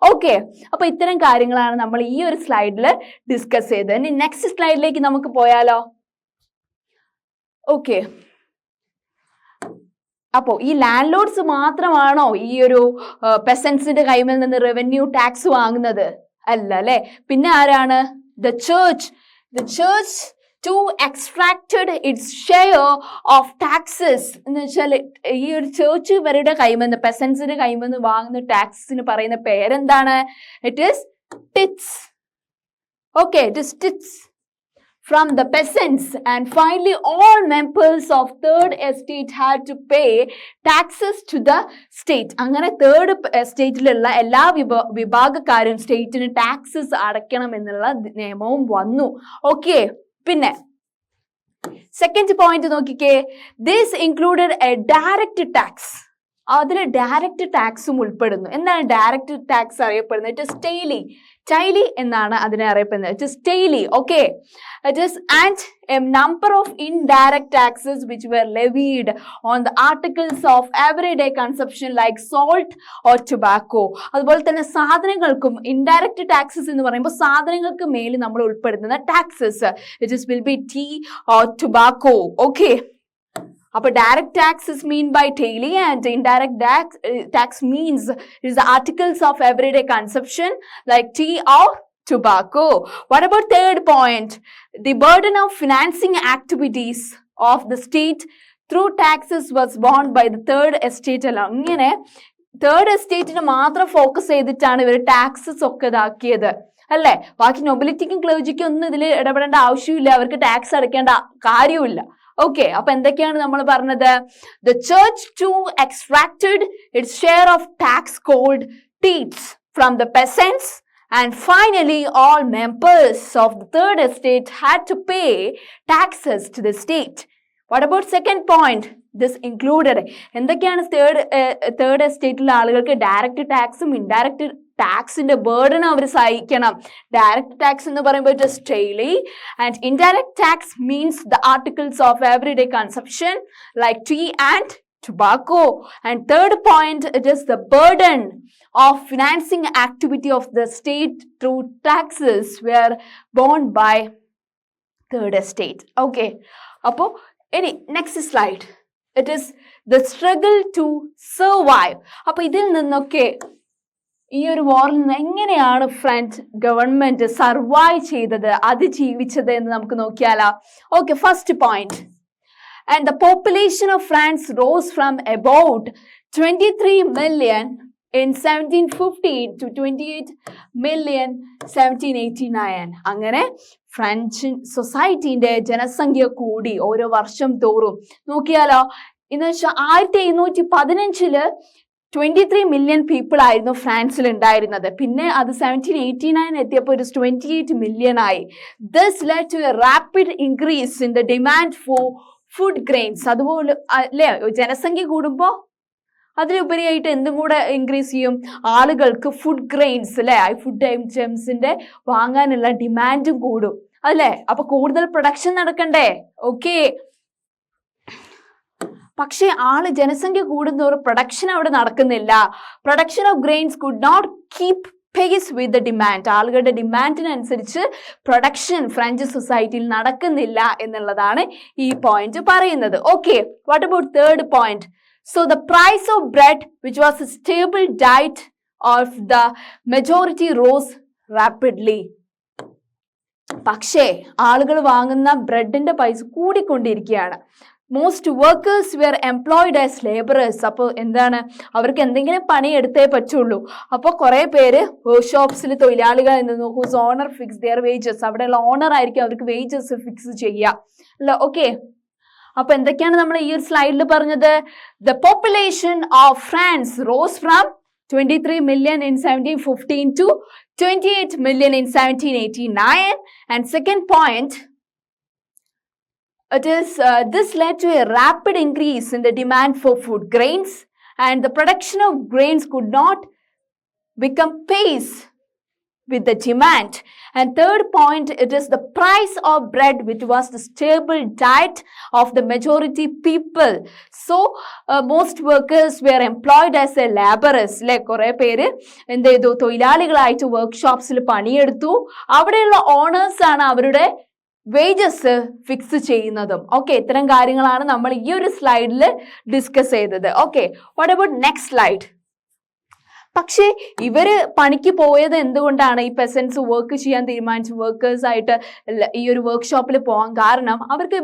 [SPEAKER 1] Okay, അപ്പൊ ഇത്തരം കാര്യങ്ങളാണ് നമ്മൾ ഈ ഒരു സ്ലൈഡിൽ discuss ചെയ്തത്. ഇനി next സ്ലൈഡിലേക്ക് നമുക്ക് പോയാലോ? ഓക്കെ, അപ്പോ ഈ ലാൻഡ് ലോഡ്സ് മാത്രമാണോ ഈ ഒരു പെസൻസിന്റെ കയ്യിൽ നിന്ന് റവന്യൂ ടാക്സ് വാങ്ങുന്നത്? അല്ല അല്ലെ. പിന്നെ ആരാണ്? The church too extracted its share of taxes. എന്ന് വെച്ചാൽ ഈ ഒരു ചേർച്ച് ഇവരുടെ കൈമെന്ന്, പെസൻസിന്റെ കൈമെന്ന് വാങ്ങുന്ന ടാക്സിന് പറയുന്ന പേരെന്താണ്? It is tithes. Okay, it is tithes from the peasants. And finally all members of third estate had to pay taxes to the state. അങ്ങനെ തേർഡ് എസ്റ്റേറ്റിലുള്ള എല്ലാ വിഭാഗക്കാരും സ്റ്റേറ്റിന് ടാക്സസ് അടയ്ക്കണം എന്നുള്ള നിയമവും വന്നു. ഓക്കെ, പിന്നെ സെക്കൻഡ് പോയിന്റ് നോക്കിക്കേ. This included a direct tax. അതിൽ direct ടാക്സും ഉൾപ്പെടുന്നു. എന്താണ് ഡയറക്റ്റ് ടാക്സ് അറിയപ്പെടുന്നത്? ഇറ്റ് ഇസ് ടൈലി എന്നാണ് അതിനെ അറിയപ്പെടുന്നത്. It is taille. Okay, it is and a number of indirect taxes which were levied on the articles of everyday consumption like salt or tobacco. അതുപോലെ തന്നെ സാധനങ്ങൾക്കും ഇൻഡയറക്റ്റ് ടാക്സസ് എന്ന് പറയുമ്പോൾ സാധനങ്ങൾക്ക് മേൽ നമ്മൾ ഉൾപ്പെടുത്തുന്ന taxes it is will be tea or tobacco. Okay, അപ്പൊ direct tax mean by daily and indirect tax means is the articles of everyday consumption like tea or tobacco. What about third point? The burden of financing activities of the state through taxes was borne by the third estate alone. ഇങ്ങനെ third എസ്റ്റേറ്റിന് മാത്രം focus ചെയ്തിട്ടാണ് ഇവർ taxes ഒക്കെ ഇതാക്കിയത് അല്ലേ. ബാക്കി നൊബിലിറ്റിക്കും ക്ലർജിക്കും ഒന്നും ഇതിൽ ഇടപെടേണ്ട ആവശ്യമില്ല, അവർക്ക് ടാക്സ് അടയ്ക്കേണ്ട കാര്യമില്ല. ഓക്കെ, അപ്പൊ എന്തൊക്കെയാണ് നമ്മൾ പറഞ്ഞത്? The church too extracted its share of tax called teats from the peasants, and finally all members of the third estate had to pay taxes to the state. What about second point? This included എന്തൊക്കെയാണ് third എസ്റ്റേറ്റിലെ ആളുകൾക്ക് direct ടാക്സും indirect ടാക്സിന്റെ burden അവർ സഹിക്കണം. Direct tax എന്ന് പറയുമ്പോൾ it is daily and indirect tax means the articles of everyday consumption like tea and tobacco. And third point, it is the burden of financing activity of the state through taxes were borne by third estate. Okay, appo any next slide, it is the struggle to survive. appo idil ninnokke ഈ ഒരു വാറിൽ നിന്ന് എങ്ങനെയാണ് French government survive ചെയ്തത്, അതിജീവിച്ചത് എന്ന് നമുക്ക് നോക്കിയാലോ. Okay, first point, and the population of France rose from about 23 million in 1715 to 28 million 1789. അങ്ങനെ French സൊസൈറ്റിന്റെ ജനസംഖ്യ കൂടി ഓരോ വർഷം തോറും. നോക്കിയാലോ, എന്ന് വെച്ചാൽ 1715 23 മില്യൺ പീപ്പിൾ ആയിരുന്നു ഫ്രാൻസിൽ ഉണ്ടായിരുന്നത്. പിന്നെ അത് 1789 എത്തിയപ്പോൾ ഒരു 28 മില്യൺ ആയി. This led to a rapid increase in the demand for food grains. അതുപോലെ അല്ലേ, ജനസംഖ്യ കൂടുമ്പോൾ അതിലുപരിയായിട്ട് എന്തും കൂടെ ഇൻക്രീസ് ചെയ്യും, ആളുകൾക്ക് ഫുഡ് ഗ്രെയിൻസ് അല്ലെ, ഫുഡ് ഐറ്റംസിന്റെ വാങ്ങാനുള്ള ഡിമാൻഡും കൂടും അല്ലേ. അപ്പൊ കൂടുതൽ പ്രൊഡക്ഷൻ നടക്കണ്ടേ. ഓക്കെ, പക്ഷെ ജനസംഖ്യ കൂടുന്നതോറും പ്രൊഡക്ഷൻ അവിടെ നടക്കുന്നില്ല. Production of grains could not keep pace with the demand. ആളുകളുടെ ഡിമാൻഡിനനുസരിച്ച് പ്രൊഡക്ഷൻ ഫ്രഞ്ച് സൊസൈറ്റിയിൽ നടക്കുന്നില്ല എന്നുള്ളതാണ് ഈ പോയിന്റ് പറയുന്നത്. Okay, what about third point? So the price of bread, which was a stable diet of the majority, rose rapidly. പക്ഷേ ആളുകൾ വാങ്ങുന്ന ബ്രെഡിന്റെ പൈസ കൂടിക്കൊണ്ടിരിക്കുകയാണ്. Most workers were employed as labourers. അപ്പോൾ എന്താണ്, അവർക്ക് എന്തെങ്കിലും പണി എടുത്തേ പറ്റുള്ളൂ. അപ്പോൾ കുറെ പേര് വർക്ക്ഷോപ്സിൽ തൊഴിലാളികൾ നിന്നു, whose owner fix their wages. അവിടെയുള്ള ഓണർ ആയിരിക്കും അവർക്ക് വേജസ് ഫിക്സ് ചെയ്യുക അല്ല. ഓക്കെ, അപ്പൊ എന്തൊക്കെയാണ് നമ്മൾ ഈ ഒരു സ്ലൈഡിൽ പറഞ്ഞത്? The population of France rose from 23 million in 1715 to 28 million in 1789. And second point, it is this led to a rapid increase in the demand for food grains, and the production of grains could not become pace with the demand. And third point, it is the price of bread, which was the stable diet of the majority people. So most workers were employed as a laborers. like kore pere എന്ത് ചെയ്തു, തൊഴിലാളികളായിട്ട് വർക്ക്ഷോപ്സിൽ പണിയെടുത്തു. അവിടെയുള്ള owners ആണ് അവരുടെ wages fix ചെയ്യുന്നതും. Okay, ഇത്തരം കാര്യങ്ങളാണ് നമ്മൾ ഈ ഒരു സ്ലൈഡിൽ ഡിസ്കസ് ചെയ്തത്. Okay, what about next slide? പക്ഷേ ഇവര് പണിക്ക് പോയത് എന്തുകൊണ്ടാണ്? ഈ പെസൻസ് വർക്ക് ചെയ്യാൻ തീരുമാനിച്ചു വർക്കേഴ്സ് ആയിട്ട് ഈ ഒരു വർക്ക്ഷോപ്പിൽ പോകാൻ കാരണം അവർക്ക്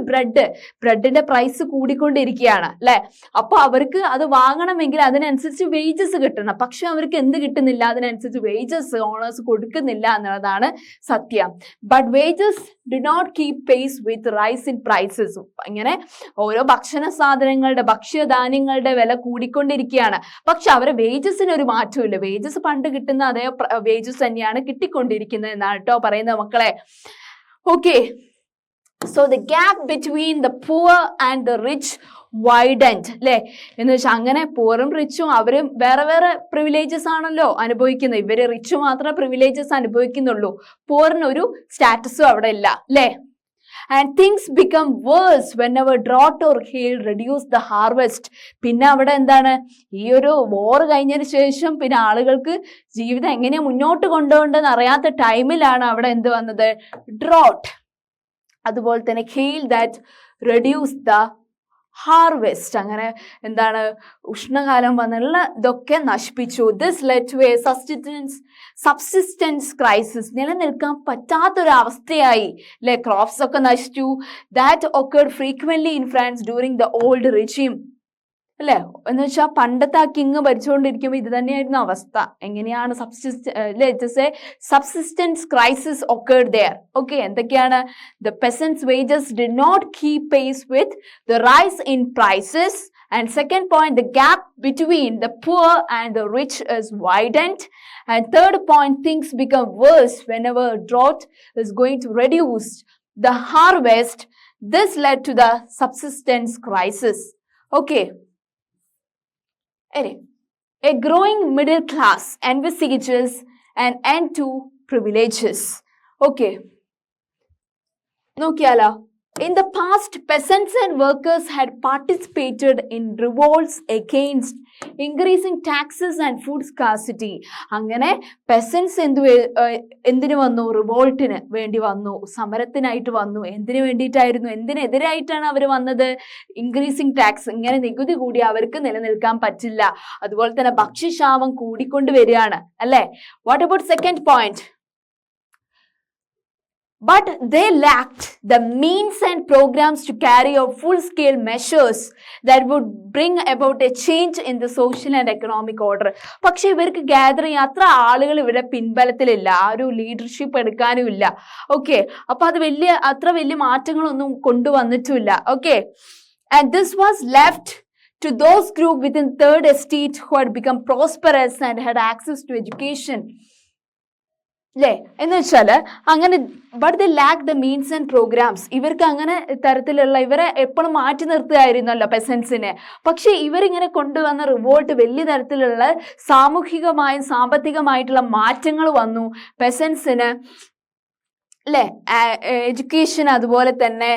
[SPEAKER 1] ബ്രെഡിന്റെ പ്രൈസ് കൂടിക്കൊണ്ടിരിക്കുകയാണ് അല്ലെ. അപ്പൊ അവർക്ക് അത് വാങ്ങണമെങ്കിൽ അതിനനുസരിച്ച് വേജസ് കിട്ടണം. പക്ഷെ അവർക്ക് എന്ത് കിട്ടുന്നില്ല, അതിനനുസരിച്ച് വേജസ് ഓണേഴ്സ് കൊടുക്കുന്നില്ല എന്നുള്ളതാണ് സത്യം. But wages do not keep pace with rise in prices. ഇങ്ങനെ ഓരോ ഭക്ഷണ ഭക്ഷ്യധാന്യങ്ങളുടെ വില കൂടിക്കൊണ്ടിരിക്കുകയാണ്. പക്ഷെ അവരെ വേജസിന് ഒരു മാറ്റം ഇല്ല. വേജസ് പണ്ട് കിട്ടുന്ന അതേ വേജസ് തന്നെയാണ് കിട്ടിക്കൊണ്ടിരിക്കുന്നത് എന്നാണ് കേട്ടോ പറയുന്നത് മക്കളെ. Okay, so the gap between the poor and the rich widened അല്ലെ. എന്ന് വെച്ചാൽ അങ്ങനെ പുവറും റിച്ചും അവരും വേറെ വേറെ പ്രിവിലേജസ് ആണല്ലോ അനുഭവിക്കുന്നത്. ഇവര് റിച്ച് മാത്രമേ പ്രിവിലേജസ് അനുഭവിക്കുന്നുള്ളൂ, പുവറിന് ഒരു സ്റ്റാറ്റസും അവിടെ ഇല്ല അല്ലെ. And things become worse whenever drought or hail reduce the harvest. പിന്നെ അവിടെ എന്താണ്, ഈ ഒരു വോർ കഴിഞ്ഞതിന് ശേഷം പിന്നെ ആളുകൾക്ക് ജീവിതം എങ്ങനെ മുന്നോട്ട് കൊണ്ടുപോകേണ്ടതെന്ന് അറിയാത്ത ടൈമിലാണ് അവിടെ എന്ത് വന്നത്, ഡ്രോട്ട്. അതുപോലെ തന്നെ hail that reduce the harvest. അങ്ങനെ എന്താണ്, ഉഷ്ണകാലം വന്നുള്ള ഇതൊക്കെ നശിപ്പിച്ചു. This led to a subsistence crisis. നിലനിൽക്കാൻ പറ്റാത്തൊരു അവസ്ഥയായി അല്ലെ. ക്രോപ്സ് ഒക്കെ നശിച്ചു. That occurred frequently in France during the old regime അല്ലെ. എന്ന് വെച്ചാൽ പണ്ടത്തെ ആ കിങ് ഭരിച്ചുകൊണ്ടിരിക്കുമ്പോൾ ഇത് തന്നെയായിരുന്നു അവസ്ഥ. എങ്ങനെയാണ് subsistence crisis occurred there. Okay, എന്തൊക്കെയാണ്? The peasants wages did not keep pace with the rise in prices. And second point, the gap between the poor and the rich is widened. And third point, things become worse whenever drought is going to reduce the harvest. This led to the subsistence crisis. Okay. A growing middle class envisages an end to privileges. Okay. നോക്കിയാലോ, In the past, peasants and workers had participated in revolts against increasing taxes and food scarcity. അങ്ങനെ പെസൻസ് എന്തിനു വന്നു? റിവോൾട്ടിന് വേണ്ടി വന്നു, സമരത്തിനായിട്ട് വന്നു. എന്തിനു വേണ്ടിയിട്ടായിരുന്നു? എന്തിനെതിരായിട്ടാണ് അവർ വന്നത്? ഇൻക്രീസിങ് ടാക്സ്, ഇങ്ങനെ നികുതി കൂടി അവർക്ക് നിലനിൽക്കാൻ പറ്റില്ല. അതുപോലെ തന്നെ ഭക്ഷ്യക്ഷാമം കൂടിക്കൊണ്ട് വരികയാണ് അല്ലേ? What about second point? But they lacked the means and programs to carry out full-scale measures that would bring about a change in the social and economic order. പക്ഷെ ഇവർക്ക് ഗ്യാദർ ചെയ്യാൻ അത്ര ആളുകൾ ഇവിടെ പിൻബലത്തിലില്ല, ആ ഒരു ലീഡർഷിപ്പ് എടുക്കാനും ഇല്ല. ഓക്കെ, അപ്പൊ അത് അത്ര വലിയ മാറ്റങ്ങളൊന്നും കൊണ്ടുവന്നിട്ടുമില്ല. Okay, and this was left to those group within third estate who had become prosperous and had access to education. അല്ലേ? എന്ന് വെച്ചാൽ അങ്ങനെ, but the lack the means and programmes. ഇവർക്ക് അങ്ങനെ തരത്തിലുള്ള, ഇവരെ എപ്പോഴും മാറ്റി നിർത്തുകയായിരുന്നല്ലോ പെസൻസിനെ. പക്ഷെ ഇവരിങ്ങനെ കൊണ്ടുവന്ന റിവോൾട്ട് വലിയ തരത്തിലുള്ള സാമൂഹികമായും സാമ്പത്തികമായിട്ടുള്ള മാറ്റങ്ങൾ വന്നു പെസൻസിന് അല്ലേ? എഡ്യൂക്കേഷൻ, അതുപോലെ തന്നെ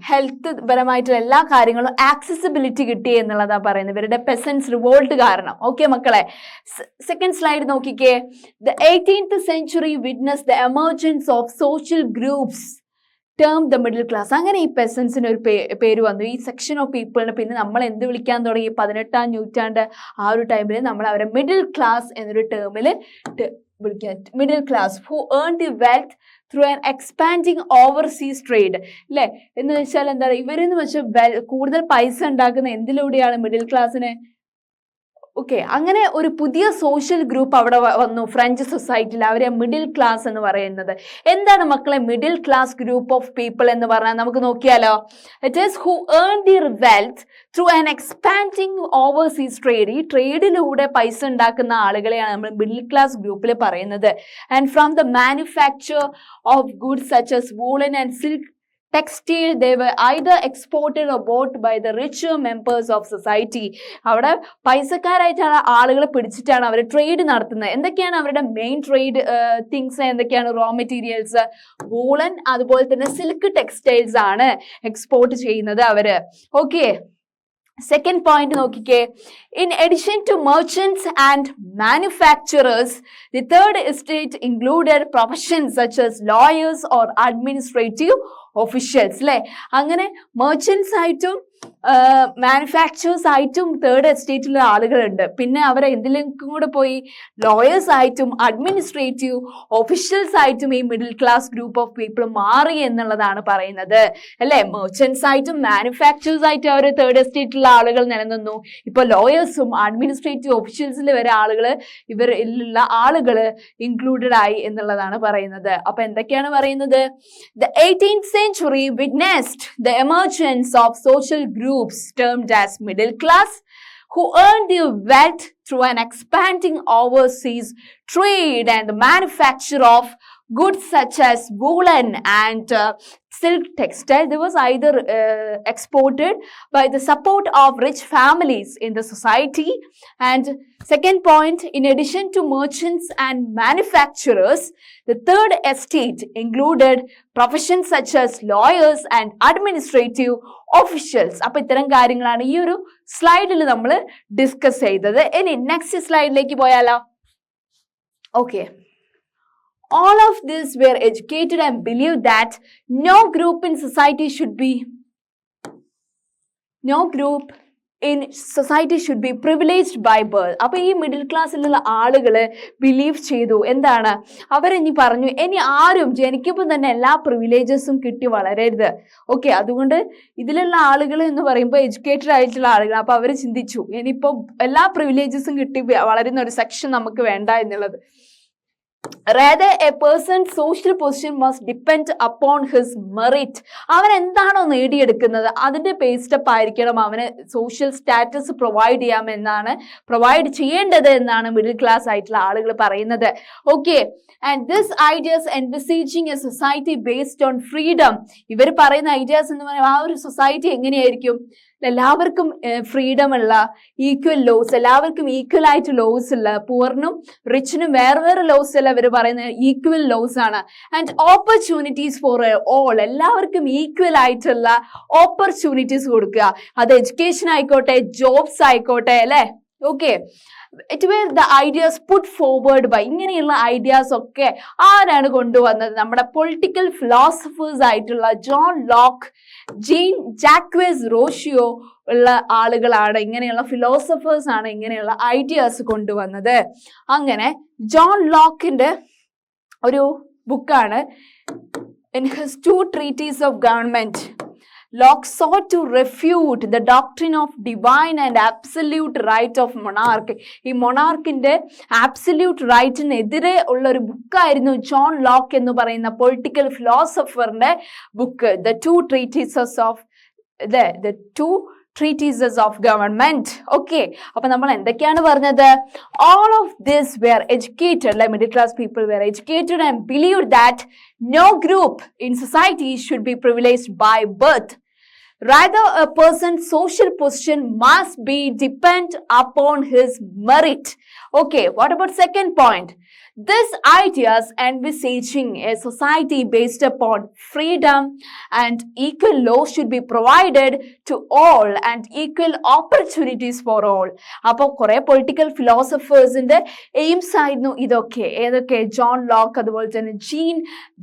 [SPEAKER 1] ഹെൽത്ത് പരമായിട്ടുള്ള എല്ലാ കാര്യങ്ങളും ആക്സസിബിലിറ്റി കിട്ടി എന്നുള്ളതാണ് പറയുന്നത് ഇവരുടെ പെസൻസ് റിവോൾട്ട് കാരണം. ഓക്കെ മക്കളെ, സെക്കൻഡ് സ്ലൈഡ് നോക്കിക്കേ. The 18th century witnessed the emergence of social groups termed the middle class. അങ്ങനെ ഈ പെസൻസിന് ഒരു പേര് വന്നു, ഈ സെക്ഷൻ ഓഫ് പീപ്പിളിന്. പിന്നെ നമ്മൾ എന്ത് വിളിക്കാൻ തുടങ്ങി? 18ാം നൂറ്റാണ്ട് ആ ഒരു ടൈമിൽ നമ്മൾ അവരെ മിഡിൽ ക്ലാസ് എന്നൊരു ടേമിൽ വിളിക്കാൻ. Middle class who earn the wealth through an expanding overseas trade. അല്ലേ? എന്ന് വെച്ചാൽ എന്താ, ഇവരെന്ന് വെച്ചാൽ കൂടുതൽ പൈസ ഉണ്ടാക്കുന്ന എന്തിലൂടെയാണ്? മിഡിൽ ക്ലാസ്സിനെ. ഓക്കെ, അങ്ങനെ ഒരു പുതിയ സോഷ്യൽ ഗ്രൂപ്പ് അവിടെ വന്നു ഫ്രഞ്ച് സൊസൈറ്റിയിൽ, അവരെ മിഡിൽ ക്ലാസ് എന്ന് പറയുന്നത്. എന്താണ് മക്കളെ middle class group of people എന്ന് പറഞ്ഞാൽ? നമുക്ക് നോക്കിയാലോ. It is who earn their wealth through an expanding overseas trade. ഈ ട്രേഡിലൂടെ പൈസ ഉണ്ടാക്കുന്ന ആളുകളെയാണ് നമ്മൾ മിഡിൽ ക്ലാസ് ഗ്രൂപ്പിൽ പറയുന്നത്. And from the manufacture of goods such as woollen and silk textile, they were either exported or bought by the richer members of society. അവിടെ പൈസക്കാരായിട്ടാണ് ആളുകളെ പിടിച്ചിട്ടാണ് അവർ ട്രേഡ് നടത്തുന്നത്. എന്തൊക്കെയാണ് അവരുടെ മെയിൻ ട്രേഡ് തിങ്സ്? എന്തൊക്കെയാണ്? റോ മെറ്റീരിയൽസ്, വൂളൻ, അതുപോലെ തന്നെ silk textiles ആണ് എക്സ്പോർട്ട് ചെയ്യുന്നത് അവര്. ഓക്കെ, സെക്കൻഡ് പോയിന്റ് നോക്കിക്കേ. In addition to merchants and manufacturers, the third estate included professions such as lawyers or administrative officials. അല്ലേ? അങ്ങനെ മെർച്ചൻസ് ആയിട്ടും മാനുഫാക്ചേഴ്സ് ആയിട്ടും തേർഡ് എസ്റ്റേറ്റിലെ ആളുകളുണ്ട്. പിന്നെ അവർ എന്തിലേക്കും കൂടെ പോയി? ലോയേഴ്സ് ആയിട്ടും അഡ്മിനിസ്ട്രേറ്റീവ് ഒഫീഷ്യൽസ് ആയിട്ടും ഈ middle class group of people മാറി എന്നുള്ളതാണ് പറയുന്നത് അല്ലേ? മെർച്ചൻസ് ആയിട്ടും മാനുഫാക്ചേഴ്സ് ആയിട്ടും അവർ തേർഡ് എസ്റ്റേറ്റിലുള്ള ആളുകൾ നിലനിന്നു. ഇപ്പൊ ലോയേഴ്സും അഡ്മിനിസ്ട്രേറ്റീവ് ഒഫീഷ്യൽസിൽ വരെ ഇവരിലുള്ള ആളുകൾ ഇൻക്ലൂഡഡ് ആയി എന്നുള്ളതാണ് പറയുന്നത്. അപ്പൊ എന്തൊക്കെയാണ് പറയുന്നത്? The 18th century witnessed the emergence of social groups termed as middle class who earned their wealth through an expanding overseas trade and the manufacture of goods such as woolen and silk textile. They was either exported by the support of rich families in the society. And second point, in addition to merchants and manufacturers, the third estate included professions such as lawyers and administrative officials. അപ്പൊ ഇത്തരം കാര്യങ്ങളാണ് ഈ ഒരു സ്ലൈഡിൽ നമ്മൾ discuss ചെയ്തത്. ഇനി next സ്ലൈഡിലേക്ക് പോയാലോ. Okay, all of this were educated and believed that no group in society should be privileged by birth. അപ്പൊ ഈ മിഡിൽ ക്ലാസ്സിലുള്ള ആളുകള് ബിലീവ് ചെയ്തു എന്താണ്? അവരിനി പറഞ്ഞു ഇനി ആരും ജനിക്കുമ്പോൾ തന്നെ എല്ലാ പ്രിവിലേജസും കിട്ടി വളരരുത്. ഓക്കെ, അതുകൊണ്ട് ഇതിലുള്ള ആളുകൾ എന്ന് പറയുമ്പോൾ എഡ്യൂക്കേറ്റഡ് ആയിട്ടുള്ള ആളുകൾ. അപ്പൊ അവർ ചിന്തിച്ചു ഇനിയിപ്പോ എല്ലാ പ്രിവിലേജസും കിട്ടി വളരുന്ന ഒരു സെക്ഷൻ നമുക്ക് വേണ്ട എന്നുള്ളത്. Rather, a person's social position must depend upon his merit. അവൻ എന്താണോ നേടിയെടുക്കുന്നത് അതിന്റെ ബേസ്ഡപ്പ് ആയിരിക്കണം അവന് സോഷ്യൽ സ്റ്റാറ്റസ് പ്രൊവൈഡ് ചെയ്യേണ്ടത് എന്നാണ് മിഡിൽ ക്ലാസ് ആയിട്ടുള്ള ആളുകൾ പറയുന്നത്. Okay, and this ideas envisaging a society based on freedom. ഇവർ പറയുന്ന ഐഡിയാസ് എന്ന് പറയുമ്പോൾ ആ ഒരു സൊസൈറ്റി എങ്ങനെയായിരിക്കും? എല്ലാവർക്കും ഫ്രീഡം ഉള്ള ഈക്വൽ ലോസ്, എല്ലാവർക്കും ഈക്വൽ ആയിട്ട് ലോസ് ഉള്ള, പുവറിനും റിച്ചിനും വേറെ വേറെ ലോസ് അല്ല ഇവർ പറയുന്നത്, ഈക്വൽ ലോസ് ആണ്. ആൻഡ് ഓപ്പർച്യൂണിറ്റീസ് ഫോർ ഓൾ, എല്ലാവർക്കും ഈക്വൽ ആയിട്ടുള്ള ഓപ്പർച്യൂണിറ്റീസ് കൊടുക്കുക. അത് എഡ്യൂക്കേഷൻ ആയിക്കോട്ടെ, ജോബ്സ് ആയിക്കോട്ടെ, അല്ലെ? Okay, it were the ideas put forward by, ഇങ്ങനെയുള്ള ഐഡിയാസ് ഒക്കെ ആരാണ് കൊണ്ടുവന്നത്? നമ്മുടെ പൊളിറ്റിക്കൽ ഫിലോസഫേഴ്സ് ആയിട്ടുള്ള John Locke, Jean Jacques Rousseau ഉള്ള ആളുകളാണ്, ഇങ്ങനെയുള്ള ഫിലോസഫേഴ്സ് ആണ് ഇങ്ങനെയുള്ള ഐഡിയാസ് കൊണ്ടുവന്നത്. അങ്ങനെ ജോൺ ലോക്കിന്റെ ഒരു ബുക്കാണ് in his 2 Treatises of Government. Locke sought to refute the doctrine of divine and absolute right of monarch. ഈ മൊണാർക്കിന്റെ ആബ്സല്യൂട്ട് റൈറ്റിനെതിരെ ഉള്ള ഒരു ബുക്കായിരുന്നു ജോൺ ലോക്ക് എന്ന് പറയുന്ന political ഫിലോസഫറിന്റെ book, The 2 Treatises of Government. Okay, അപ്പൊ നമ്മൾ എന്തൊക്കെയാണ് പറഞ്ഞത്? All of this were educated, like middle class people were educated and believed that no group in society should be privileged by birth. Rather, a person's social position must be depend upon his merit. Okay, what about second point? These ideas envisaging a society based upon freedom and equal laws should be provided to all and equal opportunities for all. അപ്പോൾ കുറെ political ഫിലോസഫേഴ്സിന്റെ AIIMS ആയിരുന്നു ഇതൊക്കെ. ഏതൊക്കെ? John Locke, അതുപോലെ തന്നെ gene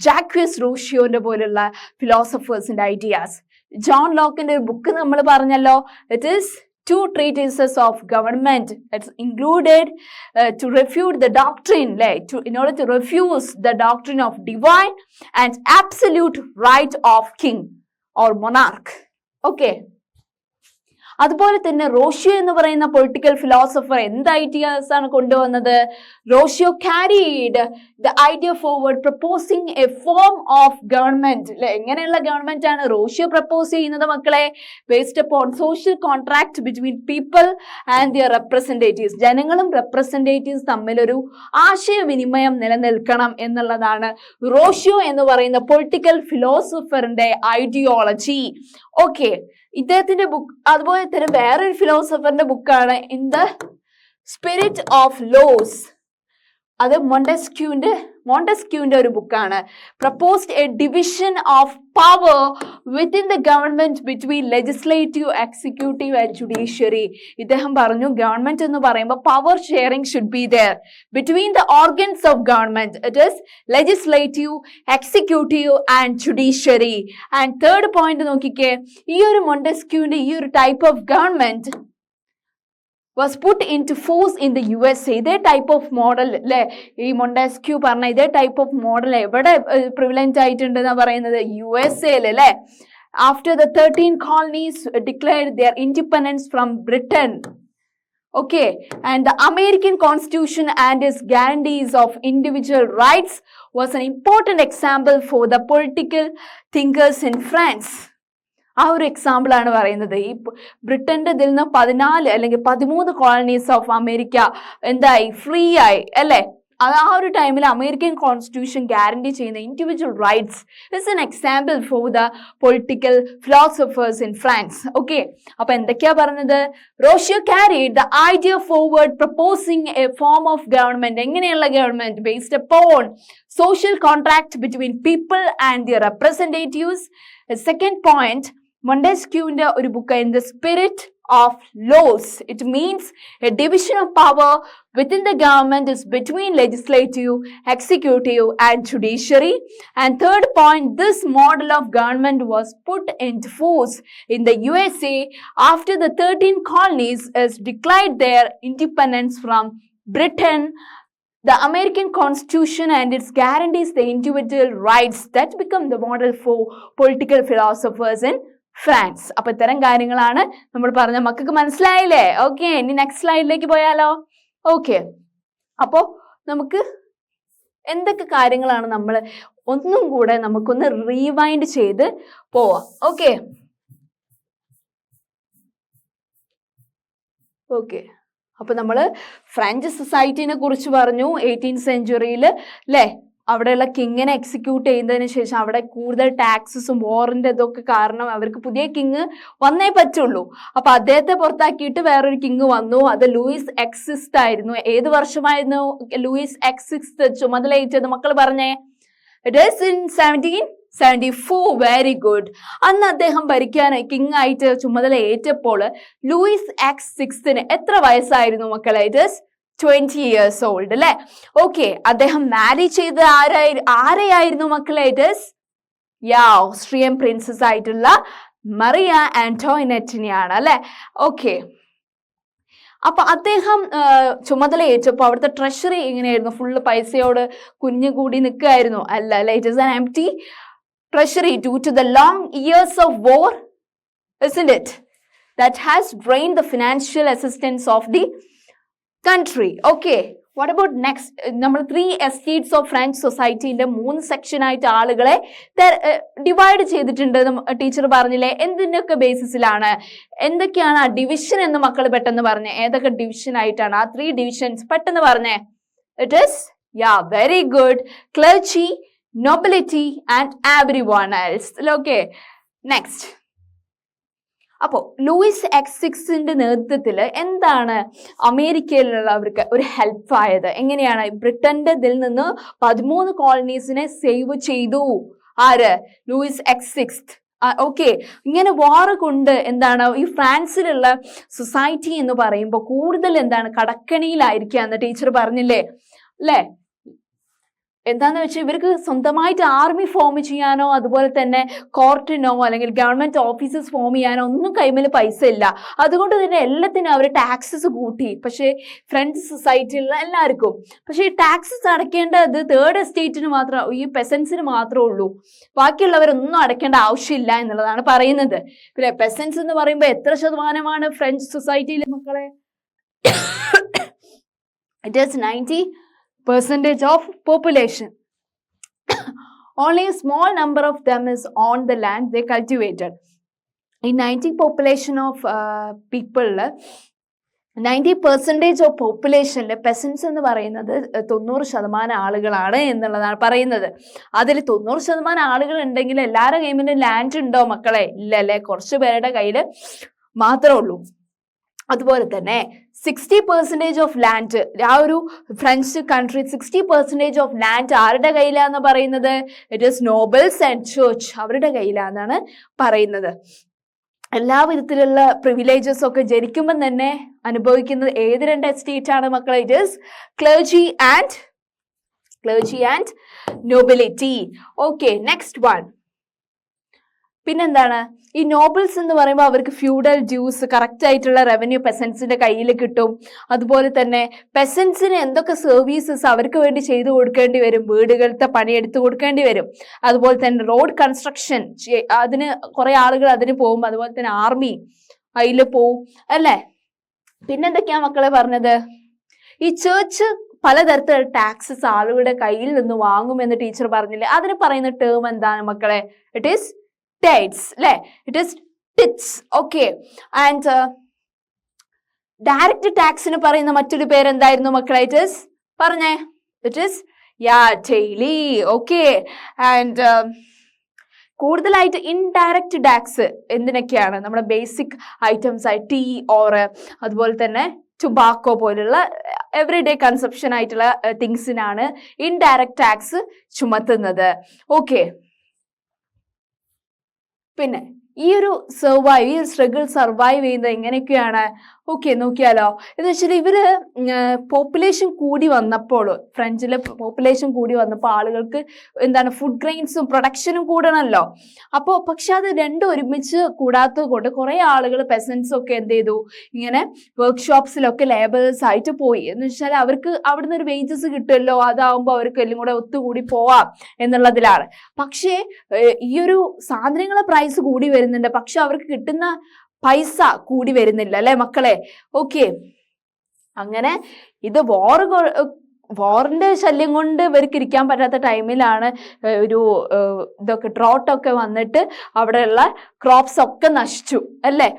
[SPEAKER 1] Jacques റൂഷിയോന്റെ പോലുള്ള ഫിലോസഫേഴ്സിന്റെ ideas. John ലോക്കിന്റെ ഒരു book നമ്മൾ പറഞ്ഞല്ലോ, it is 2 Treatises of Government. It's included to refute the doctrine, in order to refuse the doctrine of divine and absolute right of king or monarch. Okay. അതുപോലെ തന്നെ റോഷിയോ എന്ന് പറയുന്ന political philosopher എന്ത് ideas ആണ് കൊണ്ടുവന്നത്? Rousseau carried the idea forward proposing a form of government. അല്ലെ, എങ്ങനെയുള്ള government ആണ് റോഷിയോ പ്രപ്പോസ് ചെയ്യുന്നത് മക്കളെ? Based upon social contract between people and their representatives. ജനങ്ങളും റെപ്രസെന്റേറ്റീവ്സ് തമ്മിലൊരു ആശയവിനിമയം നിലനിൽക്കണം എന്നുള്ളതാണ് റോഷിയോ എന്ന് പറയുന്ന പൊളിറ്റിക്കൽ ഫിലോസഫറിന്റെ ഐഡിയോളജി. ഓക്കെ, ഇദ്ദേഹത്തിന്റെ ബുക്ക്. അതുപോലെ തന്നെ വേറൊരു ഫിലോസഫറിന്റെ ബുക്കാണ് in the spirit of laws. അത് മോണ്ടസ്ക്യൂവിന്റെ ഒരു ബുക്കാണ്. Proposed a division of power within the government between legislative, executive and judiciary. ഇദ്ദേഹം പറഞ്ഞു ഗവൺമെന്റ് എന്ന് പറയുമ്പോൾ power sharing should be there between the organs of government. It is legislative, executive and judiciary. And third point നോക്കിക്കേ, ഈ ഒരു മോണ്ടസ്ക്യൂവിന്റെ ഈ ഒരു type of government was put into force in the USA. ഇതേ ടൈപ്പ് ഓഫ് മോഡൽ അല്ലെ ഈ Montesquieu പറഞ്ഞ ഇതേ ടൈപ്പ് ഓഫ് മോഡൽ എവിടെ പ്രിവലന്റ് ആയിട്ടുണ്ട് എന്നാ പറയുന്നത്? USA അല്ലേ. After the 13 colonies declared their independence from Britain. Okay, and the American Constitution and its guarantees of individual rights was an important example for the political thinkers in France. ആ ഒരു example ആണ് പറയുന്നത്. ഈ ബ്രിട്ടന്റെ ഇതിൽ നിന്ന് 14 അല്ലെങ്കിൽ 13 കോളനീസ് ഓഫ് അമേരിക്ക എന്തായി? ഫ്രീ ആയി അല്ലെ. അത് ആ ഒരു ടൈമിൽ അമേരിക്കൻ കോൺസ്റ്റിറ്റ്യൂഷൻ ഗ്യാരണ്ടി ചെയ്യുന്ന individual rights is an example for the political philosophers in France. Okay, അപ്പൊ എന്തൊക്കെയാ പറഞ്ഞത്? Rousseau carried the idea forward proposing a form of government. എങ്ങനെയുള്ള government? Based upon social contract between people and their representatives. Second point, മോണ്ടസ്ക്യൂവിന്റെ ഒരു book in the spirit of laws. It means a division of power within the government is between legislative, executive and judiciary. And third point, this model of government was put into force in the USA after the 13 colonies has declared their independence from Britain. The American Constitution and its guarantees the individual rights that become the model for political philosophers in France. അപ്പൊ ഇത്തരം കാര്യങ്ങളാണ് നമ്മൾ പറഞ്ഞ. മക്കൾക്ക് മനസ്സിലായില്ലേ? Okay, ഇനി next സ്ലൈഡിലേക്ക് പോയാലോ? ഓക്കെ, അപ്പോ നമുക്ക് എന്തൊക്കെ കാര്യങ്ങളാണ് നമ്മൾ ഒന്നും കൂടെ നമുക്കൊന്ന് റീവൈൻഡ് ചെയ്ത് പോവാം. ഓക്കെ ഓക്കെ അപ്പൊ നമ്മൾ ഫ്രഞ്ച് സൊസൈറ്റിനെ കുറിച്ച് പറഞ്ഞു 18th സെഞ്ച്വറിയിൽ അല്ലേ. അവിടെയുള്ള കിങ്ങിനെ എക്സിക്യൂട്ട് ചെയ്യുന്നതിന് ശേഷം അവിടെ കൂടുതൽ ടാക്സസും വാറിന്റെ ഇതൊക്കെ കാരണം അവർക്ക് പുതിയ കിങ് വന്നേ പറ്റുള്ളൂ. അപ്പൊ അദ്ദേഹത്തെ പുറത്താക്കിയിട്ട് വേറൊരു കിങ് വന്നു. അത് ലൂയിസ് എക്സിസ്റ്റ് ആയിരുന്നു. ഏത് വർഷമായിരുന്നു ലൂയിസ് എക്സിസ്റ്റ് ചുമതലയേറ്റത് മക്കൾ പറഞ്ഞേ? It is in 1774. Very good. അന്ന് അദ്ദേഹം ഭരിക്കാൻ കിങ് ആയിട്ട് ചുമതല ഏറ്റപ്പോൾ ലൂയിസ് എക്സ് എത്ര വയസ്സായിരുന്നു മക്കളെ? ഇറ്റ് ഈസ് 20 years old അല്ലെ? ഓക്കെ. അദ്ദേഹം മാരി ചെയ്ത് ആരെയായിരുന്നു മക്കളെ? ഇറ്റ് ഈസ് ഓസ്ട്രിയൻ പ്രിൻസസ് ആയിട്ടുള്ള മറിയ ആന്റോയിനെറ്റിനെയാണ് അല്ലെ? ഓക്കെ. അപ്പൊ അദ്ദേഹം ചുമതല ഏറ്റപ്പോ അവിടുത്തെ ട്രഷറി എങ്ങനെയായിരുന്നു? ഫുള്ള് പൈസയോട് കുഞ്ഞുകൂടി നിൽക്കുകയായിരുന്നു? അല്ല അല്ലെ? It is an empty treasury due to the long years of war, isn't it? That has drained the financial assistance of the country. Okay. What about next? നമ്മൾ 3 estates of French society ന്റെ 3 section ആയിട്ട് ആളുകളെ divide ചെയ്തിട്ടുണ്ട്. Teacher പറഞ്ഞില്ലേ എന്തിനൊക്കെ ബേസിസിലാണ്? എന്തൊക്കെയാണ് ആ division എന്ന് മക്കൾ പെട്ടെന്ന് പറഞ്ഞേ. ഏതൊക്കെ ഡിവിഷൻ ആയിട്ടാണ്? ആ 3 ഡിവിഷൻസ് പെട്ടെന്ന് പറഞ്ഞേ. It is very good. Clergy, nobility and everyone else. Okay. Next. അപ്പോൾ ലൂയിസ് എക്സിന്റെ നേതൃത്വത്തിൽ എന്താണ് അമേരിക്കയിലുള്ളവർക്ക് ഒരു ഹെൽപ്പ് ആയത്? എങ്ങനെയാണ്? ബ്രിട്ടന്റെ ഇതിൽ നിന്ന് 13 കോളനീസിനെ സേവ് ചെയ്തു. ആര്? Louis X. ഓക്കെ. ഇങ്ങനെ വാർ കൊണ്ട് എന്താണ് ഈ ഫ്രാൻസിലുള്ള സൊസൈറ്റി എന്ന് പറയുമ്പോൾ കൂടുതൽ എന്താണ് കടക്കണിയിലായിരിക്കുക എന്ന് ടീച്ചർ പറഞ്ഞില്ലേ അല്ലേ? എന്താന്ന് വെച്ചാൽ ഇവർക്ക് സ്വന്തമായിട്ട് ആർമി ഫോം ചെയ്യാനോ അതുപോലെ തന്നെ കോർട്ടിനോ അല്ലെങ്കിൽ ഗവൺമെന്റ് ഓഫീസസ് ഫോം ചെയ്യാനോ ഒന്നും കൈമേൽ പൈസ ഇല്ല. അതുകൊണ്ട് തന്നെ എല്ലാത്തിനും അവർ ടാക്സസ് കൂട്ടി. പക്ഷേ ഫ്രഞ്ച് സൊസൈറ്റിയിലുള്ള എല്ലാവർക്കും പക്ഷേ ഈ ടാക്സസ് അടയ്ക്കേണ്ടത് 3rd എസ്റ്റേറ്റിന് മാത്രം, ഈ പെസൻസിന് മാത്രമേ ഉള്ളൂ. ബാക്കിയുള്ളവരൊന്നും അടയ്ക്കേണ്ട ആവശ്യമില്ല എന്നുള്ളതാണ് പറയുന്നത്. പിന്നെ പെസൻസ് എന്ന് പറയുമ്പോൾ എത്ര ശതമാനമാണ് ഫ്രഞ്ച് സൊസൈറ്റിയിലെ മക്കളെ? It is 90% of population. Only a small number of them is on the land they cultivated. In 90 population of people, 90% of population പെസൻസ് എന്ന് പറയുന്നത് 90% ആളുകളാണ് എന്നുള്ളതാണ് പറയുന്നത്. അതിൽ 90% ആളുകൾ ഉണ്ടെങ്കിൽ എല്ലാവരുടെ കയ്യിലും ലാൻഡ് ഉണ്ടോ മക്കളെ? ഇല്ല അല്ലേ? കുറച്ച് പേരുടെ കയ്യിൽ മാത്രമേ ഉള്ളൂ. അതുപോലെ തന്നെ 60% ഓഫ് ലാൻഡ്, ആ ഒരു ഫ്രഞ്ച് കൺട്രി 60% ഓഫ് ലാൻഡ് ആരുടെ കയ്യിലാന്ന് പറയുന്നത്? It is nobles and church, അവരുടെ കയ്യിലാണെന്നാണ് പറയുന്നത്. എല്ലാ വിധത്തിലുള്ള പ്രിവിലേജസ് ഒക്കെ ജനിക്കുമ്പോൾ തന്നെ അനുഭവിക്കുന്നത് ഏത് 2 എസ്റ്റേറ്റ് ആണ് മക്കളെ? It is clergy and nobility. Okay. Next one. പിന്നെന്താണ്? ഈ നോബിൾസ് എന്ന് പറയുമ്പോൾ അവർക്ക് ഫ്യൂഡൽ ഡ്യൂസ് കറക്റ്റ് ആയിട്ടുള്ള റവന്യൂ പെസൻസിന്റെ കയ്യിൽ കിട്ടും. അതുപോലെ തന്നെ പെസൻസിന് എന്തൊക്കെ സർവീസസ് അവർക്ക് വേണ്ടി ചെയ്തു കൊടുക്കേണ്ടി വരും? വീടുകളുടെ പണിയെടുത്ത് കൊടുക്കേണ്ടി വരും. അതുപോലെ തന്നെ റോഡ് കൺസ്ട്രക്ഷൻ, അതിന് കുറെ ആളുകൾ അതിന് പോകും. അതുപോലെ തന്നെ ആർമി അതിൽ പോവും അല്ലേ? പിന്നെന്തൊക്കെയാ മക്കളെ പറഞ്ഞത്? ഈ ചേർച്ച് പലതരത്തിലുള്ള ടാക്സസ് ആളുകളുടെ കയ്യിൽ നിന്ന് വാങ്ങുമെന്ന് ടീച്ചർ പറഞ്ഞില്ലേ? അതിന് പറയുന്ന ടേം എന്താണ് മക്കളെ? ഇറ്റ് ഈസ് tax അല്ലെ? It is tithes. Okay. And direct ടാക്സിന് പറയുന്ന മറ്റൊരു പേര് എന്തായിരുന്നു മക്കളെ? ഇറ്റ് ഈസ് പറഞ്ഞേ. It is taille. Okay. And കൂടുതലായിട്ട് ഇൻഡയറക്റ്റ് ടാക്സ് എന്തിനൊക്കെയാണ്? നമ്മുടെ ബേസിക് ഐറ്റംസ് ആയി ടീ ഓർ അതുപോലെ തന്നെ ടുബാക്കോ പോലുള്ള എവറിഡേ കൺസപ്ഷൻ ആയിട്ടുള്ള തിങ്സിനാണ് ഇൻഡയറക്റ്റ് ടാക്സ് ചുമത്തുന്നത്. ഓക്കെ. പിന്നെ ഈ ഒരു സ്ട്രഗിൾ സർവൈവ് ചെയ്യുന്നത് എങ്ങനെയൊക്കെയാണ്? ഓക്കെ. നോക്കിയാലോ? എന്ന് വെച്ചാൽ ഇവര് പോപ്പുലേഷൻ കൂടി വന്നപ്പോൾ, ഫ്രഞ്ചിലെ പോപ്പുലേഷൻ കൂടി വന്നപ്പോൾ ആളുകൾക്ക് എന്താണ് ഫുഡ് ഗ്രെയിൻസും പ്രൊഡക്ഷനും കൂടണമല്ലോ. അപ്പോൾ പക്ഷെ അത് രണ്ടും ഒരുമിച്ച് കൂടാത്തത് കൊണ്ട് കുറെ ആളുകൾ പെസൻസ് ഒക്കെ എന്ത് ചെയ്തു? ഇങ്ങനെ വർക്ക്ഷോപ്സിലൊക്കെ ലേബേഴ്സ് ആയിട്ട് പോയി. എന്ന് വെച്ചാൽ അവർക്ക് അവിടുന്ന് ഒരു വേജസ് കിട്ടുമല്ലോ, അതാവുമ്പോൾ അവർക്ക് എല്ലാം കൂടെ ഒത്തുകൂടി പോവാം എന്നുള്ളതിലാണ്. പക്ഷേ ഈ ഒരു സാധനങ്ങളെ പ്രൈസ് കൂടി വരുന്നുണ്ട്, പക്ഷെ അവർക്ക് കിട്ടുന്ന പൈസ കൂടി വരുന്നില്ല അല്ലെ മക്കളെ? ഓക്കെ. അങ്ങനെ ഇത് വാറിന്റെ ശല്യം കൊണ്ട് ഇവർക്ക് ഇരിക്കാൻ പറ്റാത്ത ടൈമിലാണ് ഒരു ഇതൊക്കെ ഡ്രോട്ടൊക്കെ വന്നിട്ട് അവിടെയുള്ള ക്രോപ്സ് ഒക്കെ നശിച്ചു അല്ലേ?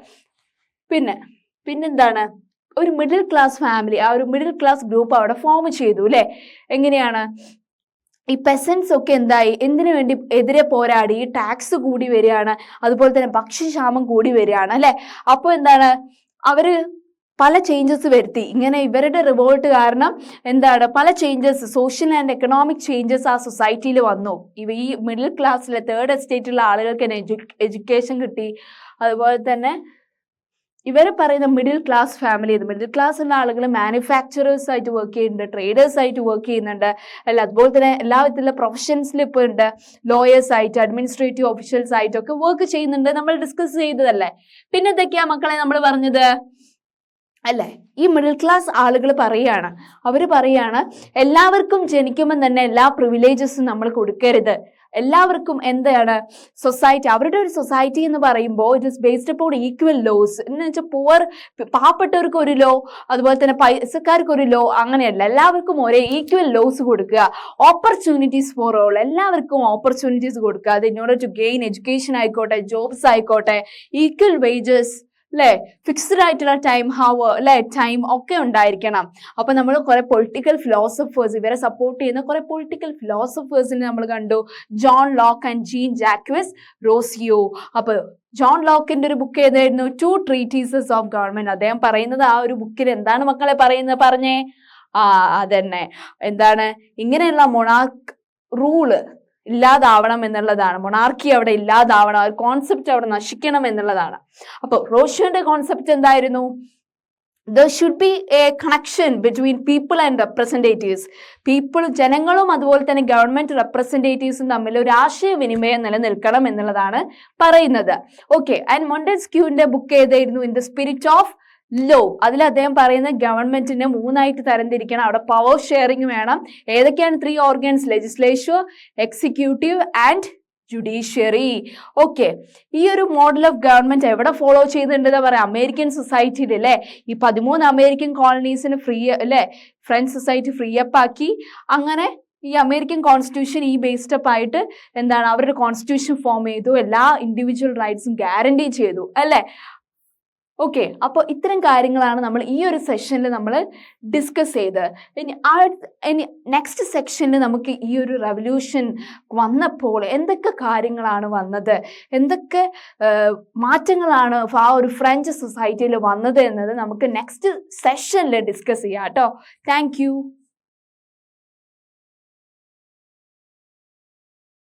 [SPEAKER 1] പിന്നെന്താണ്? ഒരു മിഡിൽ ക്ലാസ് ഫാമിലി, ആ ഒരു മിഡിൽ ക്ലാസ് ഗ്രൂപ്പ് അവിടെ ഫോം ചെയ്തു അല്ലെ? എങ്ങനെയാണ്? ഈ പെസൻസ് ഒക്കെ എന്തായി, എന്തിനു വേണ്ടി എതിരെ പോരാടി, ഈ ടാക്സ് കൂടി വരികയാണ്, അതുപോലെ തന്നെ ഭക്ഷ്യക്ഷാമം കൂടി വരികയാണ് അല്ലെ. അപ്പോൾ എന്താണ്, അവര് പല ചേഞ്ചസ് വരുത്തി. ഇങ്ങനെ ഇവരുടെ റിവോൾട്ട് കാരണം എന്താണ് പല changes, social and economic changes ആ സൊസൈറ്റിയിൽ വന്നു. ഈ മിഡിൽ ക്ലാസ്സിലെ തേർഡ് എസ്റ്റേറ്റുള്ള ആളുകൾക്ക് തന്നെ എഡ്യൂക്കേഷൻ കിട്ടി. അതുപോലെ തന്നെ ഇവർ പറയുന്ന middle class family, middle class ഉള്ള ആളുകൾ മാനുഫാക്ചറേഴ്സ് ആയിട്ട് വർക്ക് ചെയ്യുന്നുണ്ട്, ട്രേഡേഴ്സ് ആയിട്ട് വർക്ക് ചെയ്യുന്നുണ്ട് അല്ല. അതുപോലെ തന്നെ എല്ലാ വിധത്തിലുള്ള പ്രൊഫഷൻസിൽ ഇപ്പോൾ ഉണ്ട്. ലോയേഴ്സ് ആയിട്ട്, അഡ്മിനിസ്ട്രേറ്റീവ് ഓഫീഷ്യൽസ് ആയിട്ടൊക്കെ വർക്ക് ചെയ്യുന്നുണ്ട്. നമ്മൾ ഡിസ്കസ് ചെയ്തതല്ലേ. പിന്നെ എന്തൊക്കെയാ മക്കളെ നമ്മൾ പറഞ്ഞത് അല്ലേ? ഈ മിഡിൽ ക്ലാസ് ആളുകൾ പറയാണ്, അവർ പറയാണ് എല്ലാവർക്കും ജനിക്കുമ്പോൾ തന്നെ എല്ലാ പ്രിവിലേജസും നമ്മൾ കൊടുക്കരുത്. എല്ലാവർക്കും എന്താണ് സൊസൈറ്റി, അവരുടെ ഒരു സൊസൈറ്റി എന്ന് പറയുമ്പോൾ it is based upon equal laws. എന്ന് വെച്ചാൽ പാവപ്പെട്ടവർക്ക് ഒരു ലോ, അതുപോലെ തന്നെ പൈസക്കാർക്ക് ഒരു ലോ, അങ്ങനെയല്ല. എല്ലാവർക്കും ഒരേ ഈക്വൽ ലോസ് കൊടുക്കുക. ഓപ്പർച്യൂണിറ്റീസ് ഫോർ ഓൾ, എല്ലാവർക്കും ഓപ്പർച്യൂണിറ്റീസ് കൊടുക്കുക. അത് in order to gain education ആയിക്കോട്ടെ, ജോബ്സ് ആയിക്കോട്ടെ, ഈക്വൽ വേജസ് അല്ലെ, ഫിക്സ്ഡ് ആയിട്ടുള്ള ടൈം ഒക്കെ ഉണ്ടായിരിക്കണം. അപ്പൊ നമ്മൾ കുറെ പൊളിറ്റിക്കൽ ഫിലോസഫേഴ്സ്, ഇവരെ സപ്പോർട്ട് ചെയ്യുന്ന കുറെ പൊളിറ്റിക്കൽ ഫിലോസഫേഴ്സിനെ നമ്മൾ കണ്ടു. John Locke and Jean Jacques Rousseau. അപ്പൊ ജോൺ ലോക്കിന്റെ ഒരു ബുക്ക് ഏതായിരുന്നു? 2 Treatises of Government. അദ്ദേഹം പറയുന്നത് ആ ഒരു ബുക്കിൽ എന്താണ് മക്കളെ പറയുന്നത് പറഞ്ഞേ? അതന്നെ, എന്താണ്, ഇങ്ങനെയുള്ള മൊണാർക്ക് റൂള് ഇല്ലാതാവണം എന്നുള്ളതാണ്. മൊണാർക്കി അവിടെ ഇല്ലാതാവണം, ആ ഒരു കോൺസെപ്റ്റ് അവിടെ നശിക്കണം എന്നുള്ളതാണ്. അപ്പൊ റോഷ്യോന്റെ കോൺസെപ്റ്റ് എന്തായിരുന്നു? There should be a connection between people and representatives. ജനങ്ങളും അതുപോലെ തന്നെ ഗവൺമെന്റ് റെപ്രസെന്റേറ്റീവ്സും തമ്മിൽ ഒരു ആശയവിനിമയം നിലനിൽക്കണം എന്നുള്ളതാണ് പറയുന്നത്. ഓക്കെ, ആൻഡ് മോണ്ടസ്ക്യൂവിന്റെ ബുക്ക് ഏതായിരുന്നു? In the spirit of law. അതിൽ അദ്ദേഹം പറയുന്ന ഗവൺമെന്റിനെ 3ആയിട്ട് തരംതിരിക്കണം. അവിടെ പവർ ഷെയറിംഗ് വേണം. ഏതൊക്കെയാണ് 3 organs? Legislature, executive and judiciary. Okay, ഈ ഒരു മോഡൽ ഓഫ് ഗവൺമെന്റ് എവിടെ ഫോളോ ചെയ്തിട്ടുണ്ടെന്ന് പറയാം? അമേരിക്കൻ സൊസൈറ്റിയിൽ അല്ലെ. ഈ 13 അമേരിക്കൻ കോളനീസിന് ഫ്രീ അല്ലെ, ഫ്രഞ്ച് സൊസൈറ്റി ഫ്രീ അപ്പ് ആക്കി. അങ്ങനെ ഈ അമേരിക്കൻ കോൺസ്റ്റിറ്റ്യൂഷൻ ഈ ബേസ്ഡ് അപ്പ് ആയിട്ട് എന്താണ്, അവരുടെ കോൺസ്റ്റിറ്റ്യൂഷൻ ഫോം ചെയ്തു, എല്ലാ ഇൻഡിവിജ്വൽ റൈറ്റ്സും ഗ്യാരണ്ടി ചെയ്തു അല്ലെ. ഓക്കെ, അപ്പോൾ ഇത്തരം കാര്യങ്ങളാണ് നമ്മൾ ഈ ഒരു സെഷനിൽ നമ്മൾ ഡിസ്കസ് ചെയ്തത്. ഇനി നെക്സ്റ്റ് സെക്ഷനിൽ നമുക്ക് ഈ ഒരു റെവല്യൂഷൻ വന്നപ്പോൾ എന്തൊക്കെ കാര്യങ്ങളാണ് വന്നത്, എന്തൊക്കെ മാറ്റങ്ങളാണ് ആ ഒരു ഫ്രഞ്ച് സൊസൈറ്റിയിൽ വന്നത് എന്നത് നമുക്ക് നെക്സ്റ്റ് സെഷനിൽ ഡിസ്കസ് ചെയ്യാം കേട്ടോ. താങ്ക്